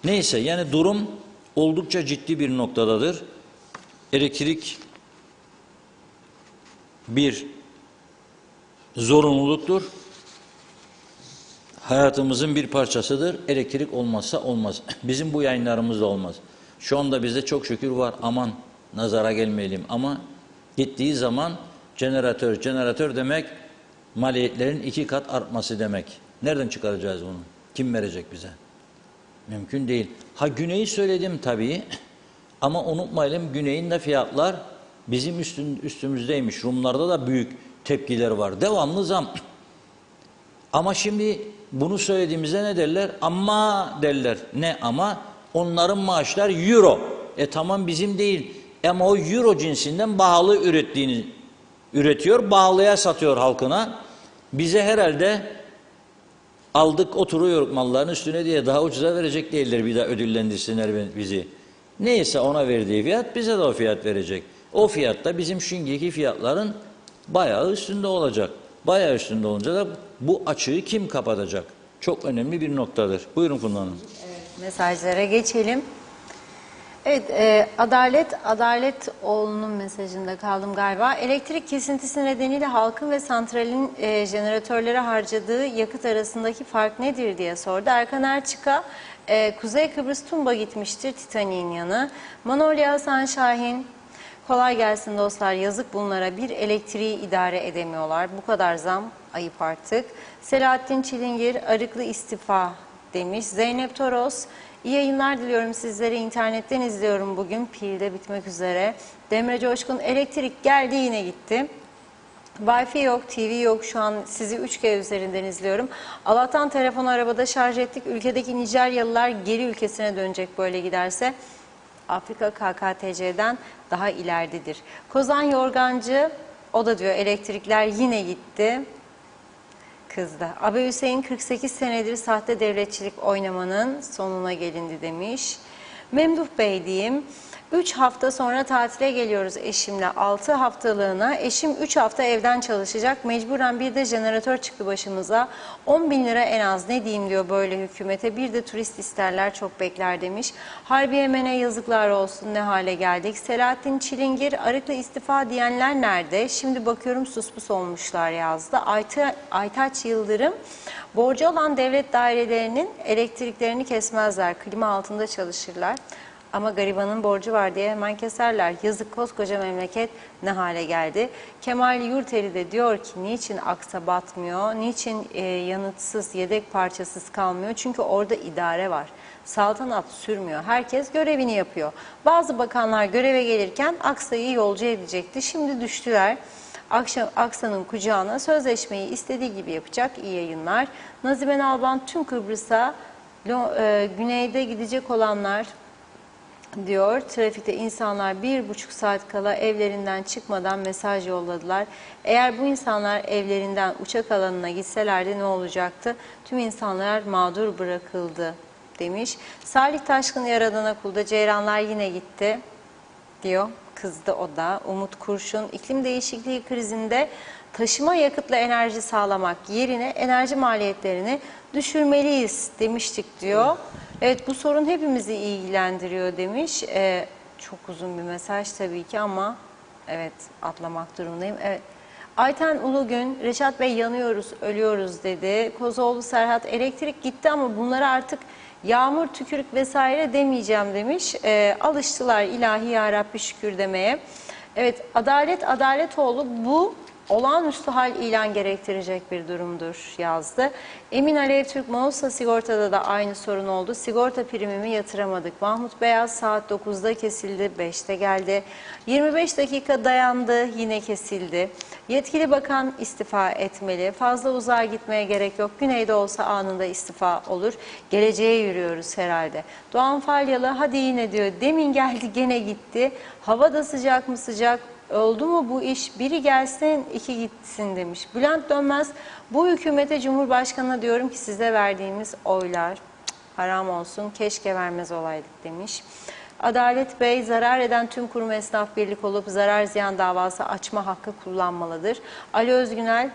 Speaker 3: Neyse, yani durum oldukça ciddi bir noktadadır. Elektrik bir zorunluluktur. Hayatımızın bir parçasıdır. Elektrik olmazsa olmaz. Bizim bu yayınlarımız da olmaz. Şu anda bizde çok şükür var. Aman nazara gelmeyelim. Ama gittiği zaman jeneratör demek maliyetlerin 2 kat artması demek. Nereden çıkaracağız bunu? Kim verecek bize? Mümkün değil. Ha, Güney'i söyledim tabii. Ama unutmayalım, Güney'in de fiyatlar bizim üstümüzdeymiş. Rumlarda da büyük tepkiler var. Devamlı zam. Ama şimdi bunu söylediğimizde ne derler? Ama derler. Ne ama? Onların maaşlar euro. Tamam, bizim değil. Ama o euro cinsinden pahalı üretiyor, pahalıya satıyor halkına. Bize herhalde aldık oturuyor malların üstüne diye daha ucuza verecek değiller, bir daha ödüllendirsinler bizi. Neyse ona verdiği fiyat bize de o fiyat verecek. O fiyat da bizim şimdiki fiyatların bayağı üstünde olacak. Bayağı üstünde olunca da bu açığı kim kapatacak? Çok önemli bir noktadır. Buyurun Funda Hanım.
Speaker 2: Evet, mesajlara geçelim. Evet, Adalet oğlunun mesajında kaldım galiba. Elektrik kesintisi nedeniyle halkın ve santralin jeneratörlere harcadığı yakıt arasındaki fark nedir diye sordu. Erkan Erçık'a Kuzey Kıbrıs Tumba gitmiştir, Titanik'in yanı. Manolya Hasan Şahin, kolay gelsin dostlar, yazık bunlara, bir elektriği idare edemiyorlar. Bu kadar zam ayıp artık. Selahattin Çilingir, arıklı istifa demiş. Zeynep Toros, İyi yayınlar diliyorum sizlere. İnternetten izliyorum bugün. Pilde bitmek üzere. Demre Coşkun, elektrik geldi yine gitti. Wi-Fi yok, TV yok. Şu an sizi 3G üzerinden izliyorum. Allah'tan telefonu arabada şarj ettik. Ülkedeki Nijeryalılar geri ülkesine dönecek böyle giderse. Afrika KKTC'den daha ileridedir. Kozan Yorgancı, o da diyor elektrikler yine gitti. Kızdı. Abi Hüseyin, 48 senedir sahte devletçilik oynamanın sonuna gelindi demiş. Memduh Bey diyeyim. 3 hafta sonra tatile geliyoruz eşimle 6 haftalığına. Eşim 3 hafta evden çalışacak. Mecburen bir de jeneratör çıktı başımıza. 10.000 lira en az, ne diyeyim diyor böyle hükümete. Bir de turist isterler, çok bekler demiş. Harbi Yemen'e yazıklar olsun, ne hale geldik. Selahattin Çilingir, arıklı istifa diyenler nerede? Şimdi bakıyorum suspus olmuşlar yazdı. Aytaç Yıldırım, borcu olan devlet dairelerinin elektriklerini kesmezler. Klima altında çalışırlar. Ama garibanın borcu var diye hemen keserler. Yazık, koskoca memleket ne hale geldi. Kemal Yurteli de diyor ki niçin aksa batmıyor, niçin yanıtsız, yedek parçasız kalmıyor? Çünkü orada idare var. Saltanat sürmüyor. Herkes görevini yapıyor. Bazı bakanlar göreve gelirken aksayı yolcu edecekti. Şimdi düştüler Aksa'nın kucağına, sözleşmeyi istediği gibi yapacak. İyi yayınlar. Nazime Nalban, tüm Kıbrıs'a güneyde gidecek olanlar diyor. Trafikte insanlar 1,5 saat kala evlerinden çıkmadan mesaj yolladılar. Eğer bu insanlar evlerinden uçak alanına gitselerdi ne olacaktı? Tüm insanlar mağdur bırakıldı demiş. Salih Taşkın, Yaradan Okul'da ceyranlar yine gitti diyor. Kızdı o da. Umut Kurşun, iklim değişikliği krizinde taşıma yakıtla enerji sağlamak yerine enerji maliyetlerini düşürmeliyiz demiştik diyor. Evet, bu sorun hepimizi ilgilendiriyor demiş. Çok uzun bir mesaj tabii ki ama evet, atlamak durumundayım. Evet. Ayten Ulugün, Reşat Bey yanıyoruz, ölüyoruz dedi. Kozoğlu Serhat, elektrik gitti ama bunlara artık yağmur, tükürük vesaire demeyeceğim demiş. Alıştılar ilahi ya Rabbi şükür demeye. Evet, Adalet Adaletoğlu, bu olağanüstü hal ilan gerektirecek bir durumdur yazdı. Emin Alev Türk, Mausa Sigorta'da da aynı sorun oldu. Sigorta primimi yatıramadık. Mahmut Beyaz, saat 9'da kesildi, 5'te geldi. 25 dakika dayandı, yine kesildi. Yetkili bakan istifa etmeli. Fazla uzağa gitmeye gerek yok. Güneyde olsa anında istifa olur. Geleceğe yürüyoruz herhalde. Doğan Falyalı, hadi yine diyor. Demin geldi, gene gitti. Hava da sıcak mı sıcak? Oldu mu bu iş? Biri gelsin, iki gitsin demiş. Bülent Dönmez, bu hükümete, Cumhurbaşkanı'na diyorum ki size verdiğimiz oylar haram olsun, keşke vermez olaydık demiş. Adalet Bey, zarar eden tüm kurum esnaf birlik olup zarar ziyan davası açma hakkı kullanmalıdır. Ali Özgünel,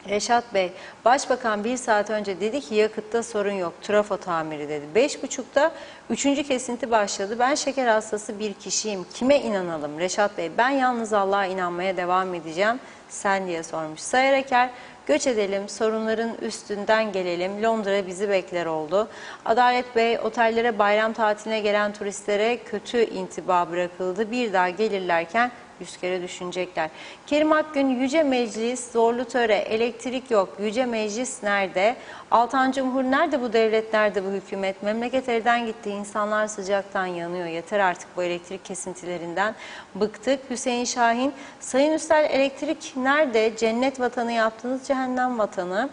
Speaker 2: Reşat Bey, Başbakan 1 saat önce dedi ki yakıtta sorun yok, trafo tamiri dedi. 5.30'da 3. kesinti başladı. Ben şeker hastası bir kişiyim. Kime inanalım? Reşat Bey, ben yalnız Allah'a inanmaya devam edeceğim. Sen diye sormuş. Sayar Eker, göç edelim, sorunların üstünden gelelim. Londra bizi bekler oldu. Adalet Bey, otellere bayram tatiline gelen turistlere kötü intiba bırakıldı. Bir daha gelirlerken 100 kere düşünecekler. Kerim Akgün, Yüce Meclis, zorlu töre, elektrik yok. Yüce Meclis nerede? Altan Cumhur, nerede bu devlet, nerede bu hükümet? Memleket elden gitti, insanlar sıcaktan yanıyor. Yeter artık bu elektrik kesintilerinden. Bıktık. Hüseyin Şahin, Sayın Üstel, elektrik nerede? Cennet vatanı yaptınız, cehennem vatanı.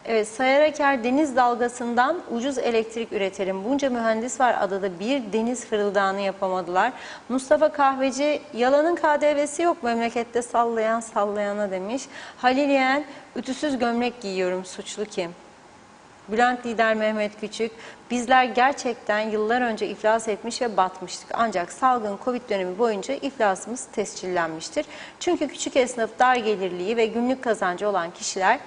Speaker 2: Evet, Sayar Eker, deniz dalgasından ucuz elektrik üretelim. Bunca mühendis var adada, bir deniz fırıldağını yapamadılar. Mustafa Kahveci, yalanın KDV'si yok memlekette, sallayan sallayana demiş. Halil Yeğen, ütüsüz gömlek giyiyorum, suçlu kim? Bülent Lider Mehmet Küçük, bizler gerçekten yıllar önce iflas etmiş ve batmıştık. Ancak salgın Covid dönemi boyunca iflasımız tescillenmiştir. Çünkü küçük esnaf, dar gelirliği ve günlük kazancı olan kişiler,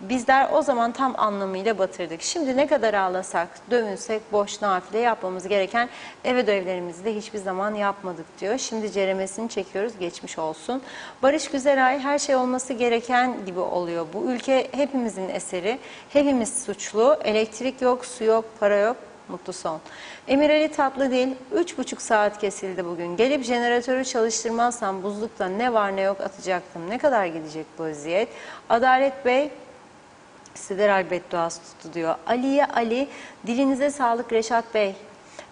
Speaker 2: bizler o zaman tam anlamıyla batırdık. Şimdi ne kadar ağlasak, dövünsek boş nafile, yapmamız gereken ev ödevlerimizi de hiçbir zaman yapmadık diyor. Şimdi ceremesini çekiyoruz, geçmiş olsun. Barış Güzelay, her şey olması gereken gibi oluyor. Bu ülke hepimizin eseri, hepimiz suçlu. Elektrik yok, su yok, para yok. Mutlu son. Emir Ali Tatlıdil, 3,5 saat kesildi bugün. Gelip jeneratörü çalıştırmazsam buzlukta ne var ne yok atacaktım. Ne kadar gidecek bu eziyet? Adalet Bey, Sideral bedduası tuttu diyor. Ali'ye Ali, dilinize sağlık Reşat Bey.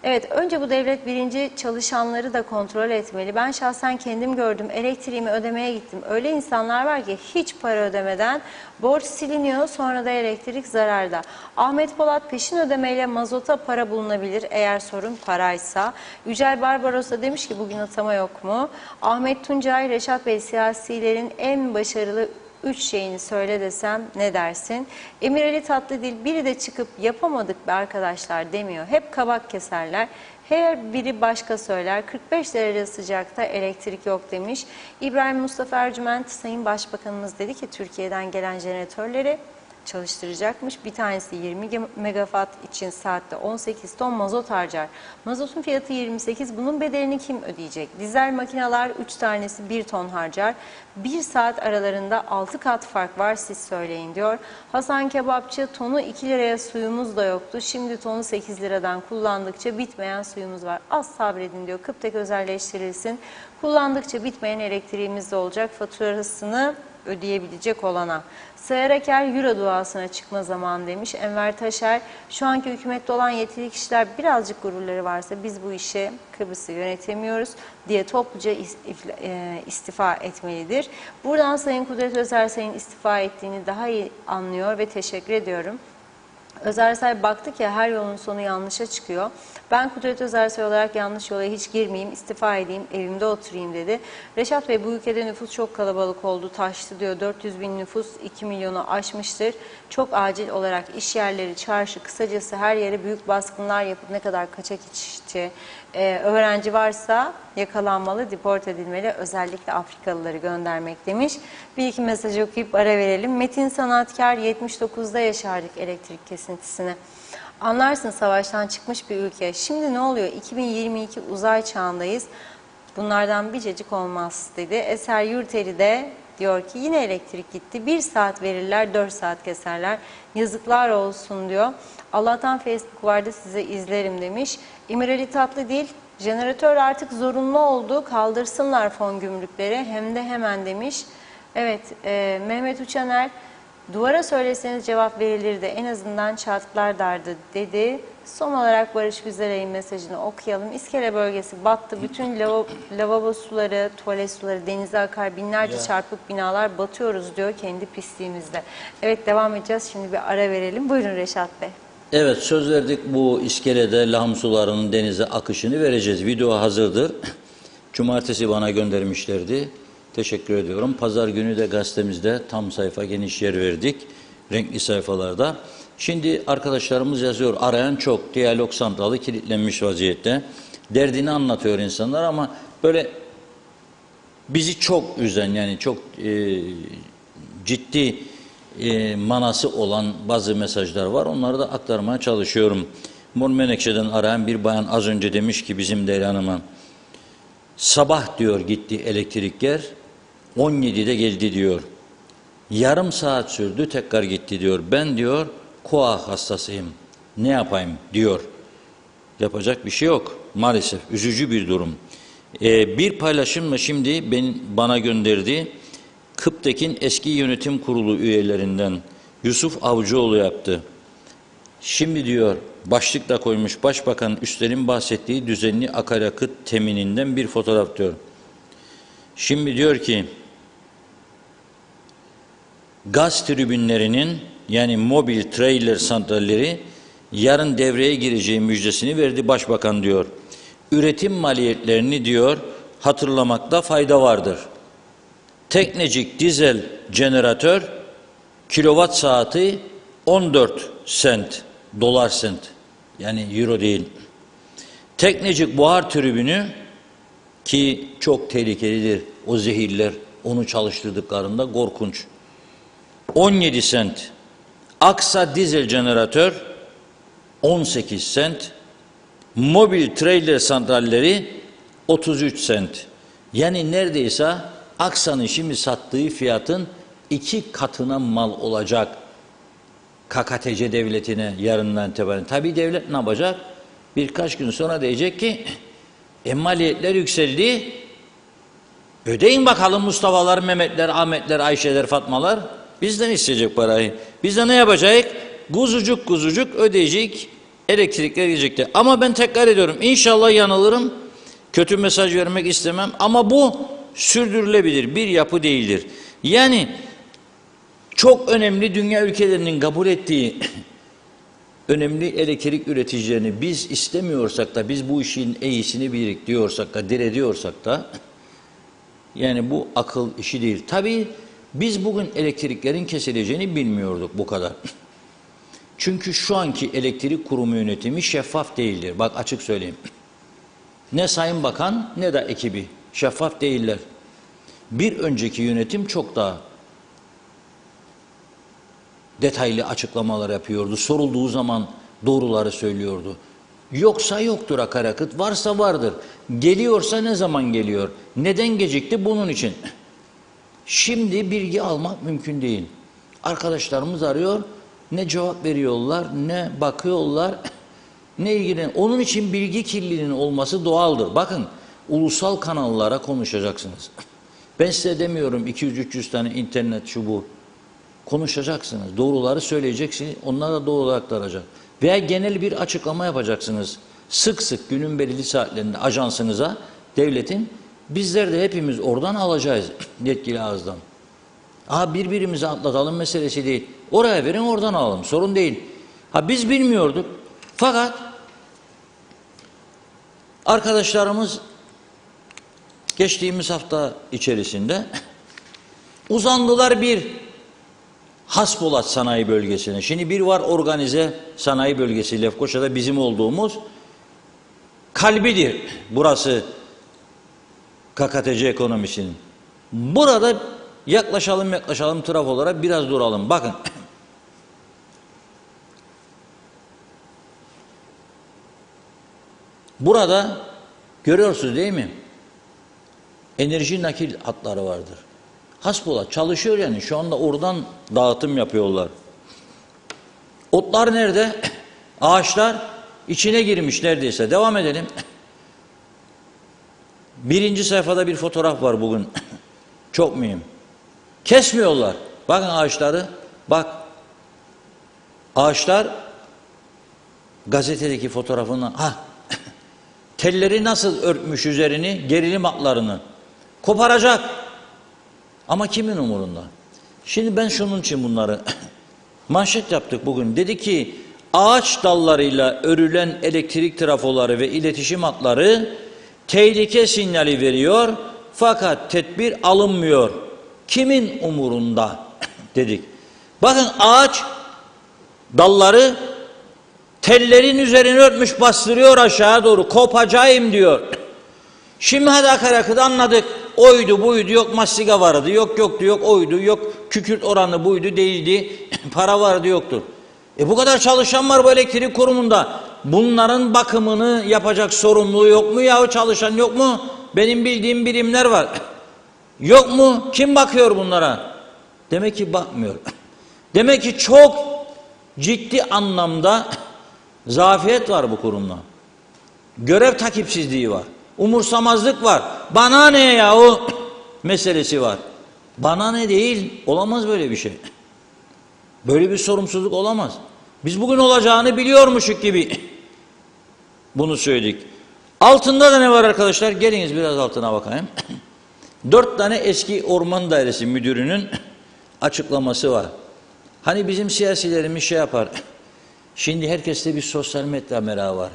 Speaker 2: Evet, önce bu devlet birinci çalışanları da kontrol etmeli. Ben şahsen kendim gördüm, elektriğimi ödemeye gittim. Öyle insanlar var ki hiç para ödemeden borç siliniyor, sonra da elektrik zararda. Ahmet Polat, peşin ödemeyle mazota para bulunabilir eğer sorun paraysa. Yücel Barbaros da demiş ki bugün atama yok mu? Ahmet Tuncay, Reşat Bey, siyasilerin en başarılı 3 şeyini söyle desem ne dersin? Emir Ali Tatlıdil, biri de çıkıp yapamadık be arkadaşlar demiyor. Hep kabak keserler. Her biri başka söyler. 45 derece sıcakta elektrik yok demiş. İbrahim Mustafa Ercüment, Sayın Başbakanımız dedi ki Türkiye'den gelen jeneratörleri çalıştıracakmış. Bir tanesi 20 megawatt için saatte 18 ton mazot harcar. Mazotun fiyatı 28. Bunun bedelini kim ödeyecek? Dizel makineler 3 tanesi 1 ton harcar. 1 saat aralarında 6 kat fark var, siz söyleyin diyor. Hasan Kebapçı, tonu 2 liraya suyumuz da yoktu. Şimdi tonu 8 liradan kullandıkça bitmeyen suyumuz var. Az sabredin diyor. Kıptek özelleştirilsin. Kullandıkça bitmeyen elektriğimiz de olacak. Faturasını ödeyebilecek olana. Sayar Eker, Euro duasına çıkma zamanı demiş. Enver Taşer, şu anki hükümette olan yetkili kişiler birazcık gururları varsa biz bu işe Kıbrıs'ı yönetemiyoruz diye topluca istifa etmelidir. Buradan Sayın Kudret Özersay'ın istifa ettiğini daha iyi anlıyor ve teşekkür ediyorum. Özersay baktı ki her yolun sonu yanlışa çıkıyor. Ben Kudret Özersay olarak yanlış yola hiç girmeyeyim, istifa edeyim, evimde oturayım dedi. Reşat Bey, bu ülkede nüfus çok kalabalık oldu, taştı diyor. 400 bin nüfus 2 milyonu aşmıştır. Çok acil olarak iş yerleri, çarşı, kısacası her yere büyük baskınlar yapıp ne kadar kaçak işçi, öğrenci varsa yakalanmalı, deport edilmeli. Özellikle Afrikalıları göndermek demiş. Bir iki mesaj okuyup ara verelim. Metin Sanatkar, 79'da yaşardık elektrik kesintisini. Anlarsın, savaştan çıkmış bir ülke. Şimdi ne oluyor? 2022 uzay çağındayız. Bunlardan biricik olmaz dedi. Eser Yurteri de diyor ki yine elektrik gitti. 1 saat verirler, 4 saat keserler. Yazıklar olsun diyor. Allah'tan Facebook vardı, size izlerim demiş. İmreli Tatlıdil, jeneratör artık zorunlu oldu. Kaldırsınlar fon gümrükleri hem de hemen demiş. Evet, Mehmet Uçaner, duvara söyleseniz cevap verilirdi. En azından çatlarlardı dedi. Son olarak Barış Güzelay'ın mesajını okuyalım. İskele bölgesi battı. Bütün lavabo suları, tuvalet suları denize akar. Binlerce çarpık binalar batıyoruz diyor kendi pisliğimizde. Evet, devam edeceğiz. Şimdi bir ara verelim. Buyurun Reşat Bey.
Speaker 3: Evet, söz verdik, bu iskelede lağım sularının denize akışını vereceğiz. Video hazırdır. Cumartesi bana göndermişlerdi. Teşekkür ediyorum. Pazar günü de gazetemizde tam sayfa geniş yer verdik. Renkli sayfalarda. Şimdi arkadaşlarımız yazıyor. Arayan çok. Diyalog santralı kilitlenmiş vaziyette. Derdini anlatıyor insanlar ama böyle bizi çok üzen, yani çok ciddi manası olan bazı mesajlar var. Onları da aktarmaya çalışıyorum. Mor Menekşe'den arayan bir bayan az önce demiş ki bizim Leyla Hanım'a, sabah diyor gitti elektrikler, 17'de geldi diyor. Yarım saat sürdü, tekrar gitti diyor. Ben diyor koa hastasıyım. Ne yapayım diyor. Yapacak bir şey yok maalesef. Üzücü bir durum. Bir paylaşımla şimdi bana gönderdi. Kıptek'in eski yönetim kurulu üyelerinden Yusuf Avcıoğlu yaptı. Şimdi diyor başlıkla koymuş, Başbakan Üstel'in bahsettiği düzenli akaryakıt temininden bir fotoğraf diyor. Şimdi diyor ki gaz tribünlerinin, yani mobil trailer santralleri yarın devreye gireceği müjdesini verdi Başbakan diyor. Üretim maliyetlerini diyor hatırlamakta fayda vardır. Teknecik dizel jeneratör kilowatt saati 14 sent, dolar sent, yani euro değil. Teknecik buhar tribünü, ki çok tehlikelidir o zehirler, onu çalıştırdıklarında korkunç, 17 sent. Aksa dizel jeneratör 18 sent. Mobil trailer santralleri 33 sent. Yani neredeyse Aksa'nın şimdi sattığı fiyatın 2 katına mal olacak KKTC devletine yarından itibaren. Tabii devlet ne yapacak? Birkaç gün sonra diyecek ki maliyetler yükseldi. Ödeyin bakalım Mustafa'lar, Mehmetler, Ahmetler, Ayşeler, Fatmalar. Bizden isteyecek parayı. Biz de ne yapacağız? Kuzucuk kuzucuk ödeyecek, elektrikler gidecekti. Ama ben tekrar ediyorum, İnşallah yanılırım. Kötü mesaj vermek istemem ama bu sürdürülebilir bir yapı değildir. Yani çok önemli dünya ülkelerinin kabul ettiği önemli elektrik üreticilerini biz istemiyorsak da, biz bu işin iyisini biriktiriyorsak da, dirediyorsak da, yani bu akıl işi değil. Tabii biz bugün elektriklerin kesileceğini bilmiyorduk bu kadar. Çünkü şu anki elektrik kurumu yönetimi şeffaf değildir. Bak açık söyleyeyim. Ne Sayın Bakan ne de ekibi şeffaf değiller. Bir önceki yönetim çok daha detaylı açıklamalar yapıyordu. Sorulduğu zaman doğruları söylüyordu. Yoksa yoktur akaryakıt, varsa vardır. Geliyorsa ne zaman geliyor? Neden gecikti? Bunun için. Şimdi bilgi almak mümkün değil. Arkadaşlarımız arıyor, ne cevap veriyorlar, ne bakıyorlar, ne ilgilen. Onun için bilgi kirliliğinin olması doğaldır. Bakın, ulusal kanallara konuşacaksınız. Ben size demiyorum 200-300 tane internet şu bu. Konuşacaksınız, doğruları söyleyeceksiniz, onlar da doğru aktaracak. Veya genel bir açıklama yapacaksınız. Sık sık günün belirli saatlerinde ajansınıza, devletin, bizler de hepimiz oradan alacağız yetkili ağızdan. Birbirimizi atlatalım meselesi değil. Oraya verin, oradan alalım, sorun değil. Biz bilmiyorduk. Fakat arkadaşlarımız geçtiğimiz hafta içerisinde uzandılar bir Haspolat sanayi bölgesine. Şimdi bir var organize sanayi bölgesi, Lefkoşa'da bizim olduğumuz kalbidir burası KKTC ekonomisinin. Burada yaklaşalım taraf olarak biraz duralım. Bakın. Burada görüyorsunuz değil mi? Enerji nakil hatları vardır. Hasbola çalışıyor yani. Şu anda oradan dağıtım yapıyorlar. Otlar nerede? Ağaçlar içine girmiş neredeyse. Devam edelim. Birinci sayfada bir fotoğraf var bugün. Çok mühim. Kesmiyorlar. Bakın ağaçları. Bak. Ağaçlar gazetedeki fotoğrafından. Telleri nasıl örtmüş üzerini? Gerilim hatlarını. Koparacak. Ama kimin umurunda? Şimdi ben şunun için bunları manşet yaptık bugün. Dedi ki ağaç dallarıyla örülen elektrik trafoları ve iletişim hatları tehlike sinyali veriyor fakat tedbir alınmıyor. Kimin umurunda dedik. Bakın ağaç dalları tellerin üzerine örtmüş, bastırıyor aşağı doğru. Kopacağım diyor. Şimdi hadi akaryakıt anladık. Oydu buydu, yok mastiga vardı, yok yoktu, yok oydu, yok kükürt oranı buydu değildi, para vardı yoktu. Bu kadar çalışan var bu elektrik kurumunda. Bunların bakımını yapacak sorumluluğu yok mu yahu, çalışan yok mu? Benim bildiğim birimler var. Yok mu? Kim bakıyor bunlara? Demek ki bakmıyor. Demek ki çok ciddi anlamda zafiyet var bu kurumda. Görev takipsizliği var. Umursamazlık var. Bana ne yahu meselesi var. Bana ne değil, olamaz böyle bir şey. Böyle bir sorumsuzluk olamaz. Biz bugün olacağını biliyormuşuk gibi bunu söyledik. Altında da ne var arkadaşlar? Geliniz biraz altına bakayım. 4 tane eski Orman Dairesi müdürünün açıklaması var. Hani bizim siyasilerimiz şey yapar. Şimdi herkeste bir sosyal medya merakı var.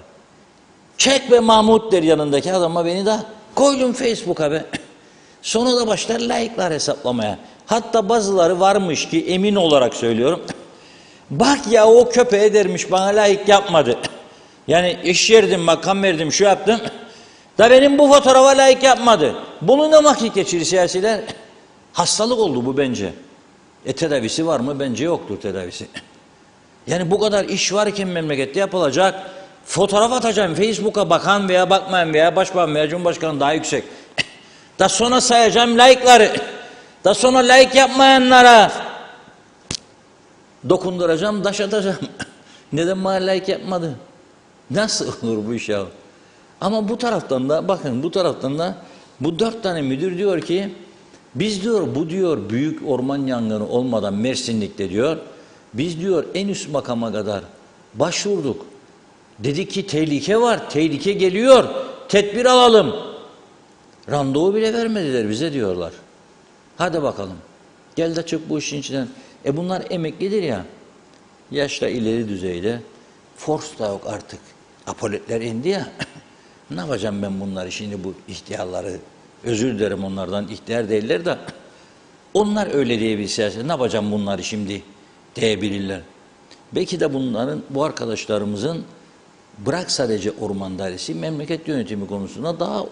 Speaker 3: Çek ve Mahmut der yanındaki adama, beni de koydum Facebook'a be. Sonra da başlar like'lar hesaplamaya. Hatta bazıları varmış ki, emin olarak söylüyorum. Bak ya o köpeğe dermiş, bana like yapmadı. Yani iş yerdim, makam verdim, şu yaptım. Da benim bu fotoğrafa like yapmadı. Bunu ne vakit geçirir siyasiler? Hastalık oldu bu bence. Tedavisi var mı? Bence yoktur tedavisi. Yani bu kadar iş varken memlekette yapılacak. Fotoğraf atacağım Facebook'a, bakan veya bakmayan veya başbakan veya cumhurbaşkanı daha yüksek. Da sonra sayacağım like'ları. Da sonra like yapmayanlara dokunduracağım, daş atacağım. Neden bana like yapmadı? Nasıl olur bu iş ya? Ama bu taraftan da bakın, bu taraftan da bu 4 tane müdür diyor ki biz diyor bu diyor büyük orman yangını olmadan Mersinlik'te diyor biz diyor en üst makama kadar başvurduk. Dedik ki tehlike var, tehlike geliyor, tedbir alalım. Randevu bile vermediler bize diyorlar. Hadi bakalım, gel de çık bu işin içinden. Bunlar emeklidir ya, yaşta ileri düzeyde, force da yok artık. Apoletler indi ya, ne yapacağım ben bunları şimdi, bu ihtiyarları, özür dilerim onlardan, ihtiyar değiller de, onlar öyle diyebilse, ne yapacağım bunları şimdi diyebilirler. Belki de bunların, bu arkadaşlarımızın, bırak sadece orman dairesi, memleket yönetimi konusunda daha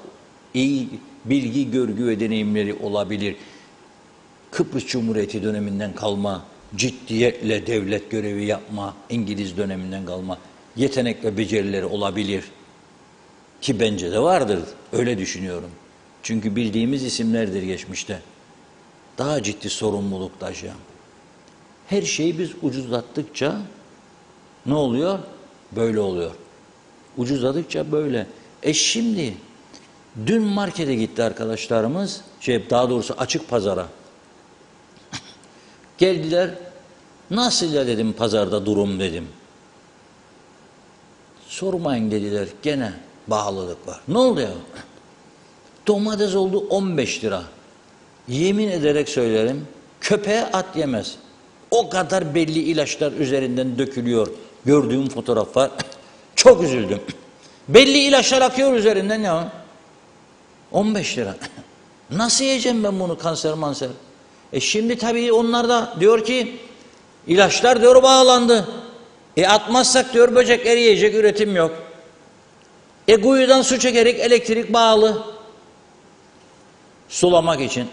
Speaker 3: iyi bilgi, görgü ve deneyimleri olabilir. Kıbrıs Cumhuriyeti döneminden kalma, ciddiyetle devlet görevi yapma, İngiliz döneminden kalma yetenek ve becerileri olabilir. Ki bence de vardır, öyle düşünüyorum. Çünkü bildiğimiz isimlerdir geçmişte. Daha ciddi sorumluluk taşıyan. Her şeyi biz ucuzlattıkça ne oluyor? Böyle oluyor. Ucuzladıkça böyle. Şimdi dün markete gitti arkadaşlarımız, daha doğrusu açık pazara. Geldiler, nasıl ya dedim pazarda durum dedim. Sormayın dediler, gene bağlılık var. Ne oldu ya? Domates oldu 15 lira. Yemin ederek söylerim, köpeğe at yemez. O kadar belli ilaçlar üzerinden dökülüyor. Gördüğüm fotoğraf var. Çok üzüldüm. Belli ilaçlar akıyor üzerinden ya. 15 lira. Nasıl yiyeceğim ben bunu, kanser manser? Şimdi tabii onlar da diyor ki ilaçlar diyor bağlandı. Atmazsak diyor böcekleri yiyecek, üretim yok. Kuyudan su çekerek elektrik bağlı. Sulamak için.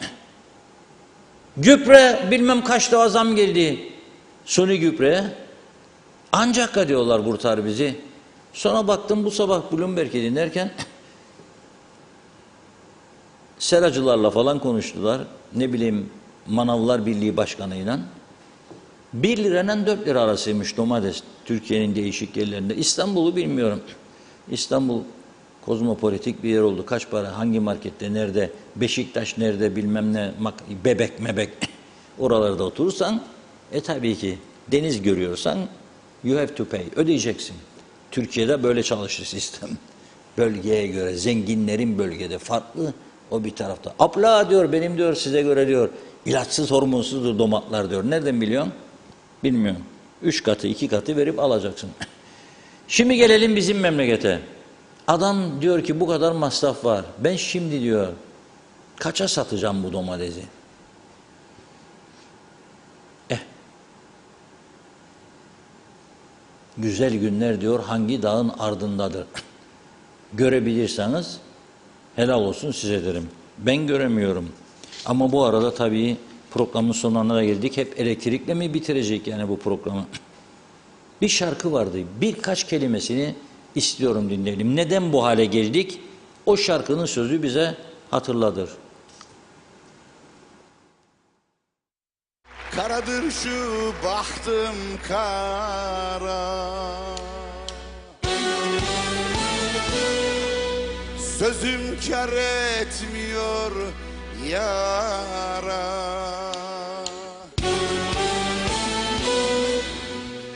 Speaker 3: Gübre bilmem kaç defa zam geldi. Suni gübre. Ancak diyorlar kurtar bizi. Sonra baktım bu sabah Bloomberg'i dinlerken seracılarla falan konuştular. Ne bileyim Manavlar Birliği Başkanı'yla. 1 liradan 4 lira arasıymış domates Türkiye'nin değişik yerlerinde. İstanbul'u bilmiyorum. İstanbul kozmopolitik bir yer oldu. Kaç para, hangi markette, nerede, Beşiktaş nerede, bilmem ne, bebek mebek oralarda oturursan tabii ki deniz görüyorsan you have to pay, ödeyeceksin. Türkiye'de böyle çalışır sistem. Bölgeye göre, zenginlerin bölgede farklı, o bir tarafta. Abla diyor, benim diyor size göre diyor ilaçsız hormonsuzdur domatlar diyor. Nereden biliyorsun? Bilmiyorum. 3 katı 2 katı verip alacaksın. Şimdi gelelim bizim memlekete. Adam diyor ki bu kadar masraf var. Ben şimdi diyor kaça satacağım bu domatesi? Güzel günler diyor hangi dağın ardındadır. Görebilirseniz helal olsun size derim. Ben göremiyorum. Ama bu arada tabii programın sonuna da geldik. Hep elektrikle mi bitirecek yani bu programı? Bir şarkı vardı. Birkaç kelimesini istiyorum dinleyelim. Neden bu hale geldik? O şarkının sözü bize hatırladır.
Speaker 9: Karadır şu bahtım kara, sözüm kar etmiyor yara.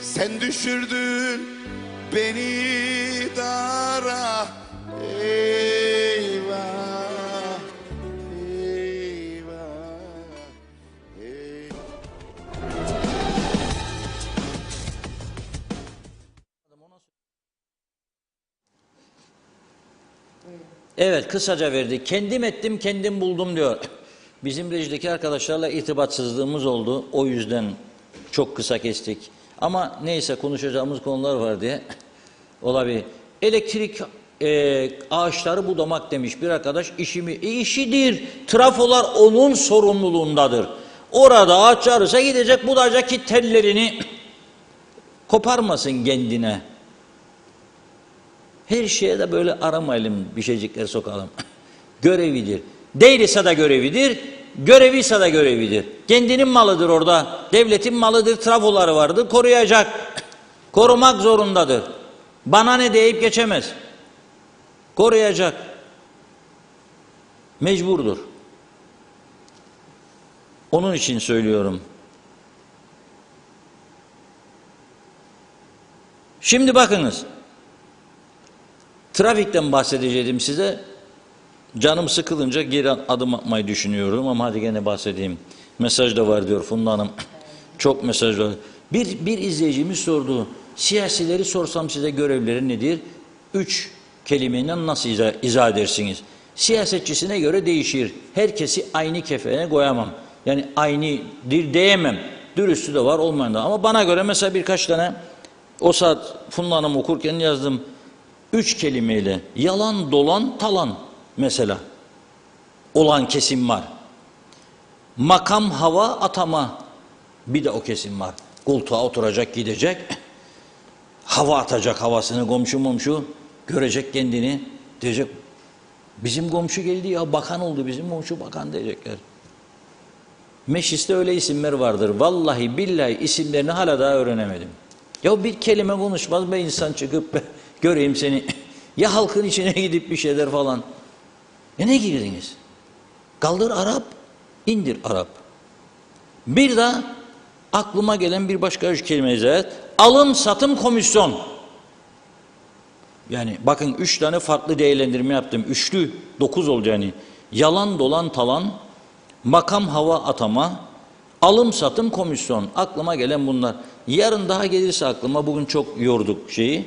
Speaker 9: Sen düşürdün beni dara, eyvah, eyvah, eyvah.
Speaker 3: Evet, kısaca verdik. Kendim ettim, kendim buldum diyor. Bizim rejideki arkadaşlarla irtibatsızlığımız oldu. O yüzden çok kısa kestik. Ama neyse konuşacağımız konular var diye olabilir. Elektrik ağaçları budamak demiş bir arkadaş. İşidir. Trafolar onun sorumluluğundadır. Orada ağaç arısa gidecek, budacak ki tellerini koparmasın kendine. Her şeye de böyle aramayalım, bir şeycikler sokalım. Görevidir. Değilse de görevidir, göreviyse de görevidir. Kendinin malıdır orada, devletin malıdır, trafoları vardır, koruyacak. Korumak zorundadır. Bana ne deyip geçemez. Koruyacak. Mecburdur. Onun için söylüyorum. Şimdi bakınız. Trafikten bahsedeceğim size. Canım sıkılınca geri adım atmayı düşünüyorum ama hadi gene bahsedeyim. Mesaj da var diyor Funda Hanım. Çok mesaj var. Bir izleyicimiz sordu. Siyasileri sorsam size görevleri nedir? 3 kelimeyle nasıl izah edersiniz? Siyasetçisine göre değişir. Herkesi aynı kefeye koyamam. Yani aynıdır diyemem. Dürüstü de var, olmayan da. Ama bana göre mesela birkaç tane o saat Funda Hanım okurken yazdım. 3 kelimeyle yalan, dolan, talan mesela olan kesim var. Makam, hava, atama bir de o kesim var. Koltuğa oturacak, gidecek, hava atacak havasını, komşu görecek kendini, diyecek bizim komşu geldi ya, bakan oldu, bizim komşu bakan diyecekler. Mecliste öyle isimler vardır. Vallahi billahi isimlerini hala daha öğrenemedim. Ya bir kelime konuşmaz be insan çıkıp göreyim seni. Ya halkın içine gidip bir şeyler falan. Ya ne girdiniz? Kaldır Arap, indir Arap. Bir de aklıma gelen bir başka 3 kelime zaten. Alım, satım, komisyon. Yani bakın 3 tane farklı değerlendirme yaptım. Üçlü 9 oldu yani. Yalan, dolan, talan, makam, hava, atama, alım, satım, komisyon. Aklıma gelen bunlar. Yarın daha gelirse aklıma, bugün çok yorduk şeyi.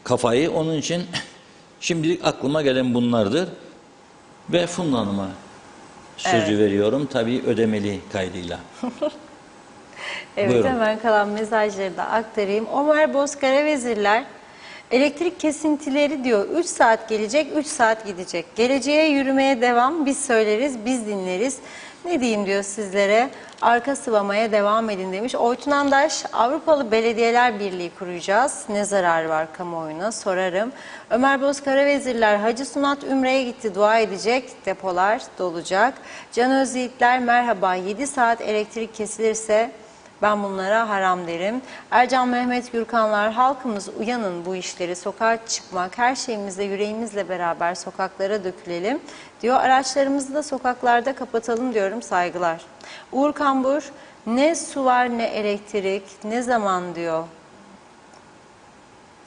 Speaker 3: Kafayı. Onun için şimdilik aklıma gelen bunlardır. Ve Funda Hanım'a sözü veriyorum. Tabii ödemeli kaydıyla.
Speaker 2: Evet,
Speaker 3: Buyurun.
Speaker 2: hemen kalan mesajları da aktarayım. Ömer Bozkara Vezirler Elektrik kesintileri diyor 3 saat gelecek, 3 saat gidecek. Geleceğe yürümeye devam, biz söyleriz, biz dinleriz. Ne diyeyim diyor sizlere, arka sıvamaya devam edin demiş. Oytun Andaş, Avrupalı Belediyeler Birliği kuracağız. Ne zararı var kamuoyuna sorarım. Ömer Bozkara vezirler, Hacı Sunat Ümre'ye gitti, dua edecek, depolar dolacak. Can Özyiğitler merhaba, 7 saat elektrik kesilirse ben bunlara haram derim. Ercan Mehmet Gürkanlar, halkımız uyanın bu işleri, sokağa çıkmak, her şeyimizle yüreğimizle beraber sokaklara dökülelim diyor. Araçlarımızı da sokaklarda kapatalım diyorum, saygılar. Uğur Kambur, ne su var ne elektrik, ne zaman diyor.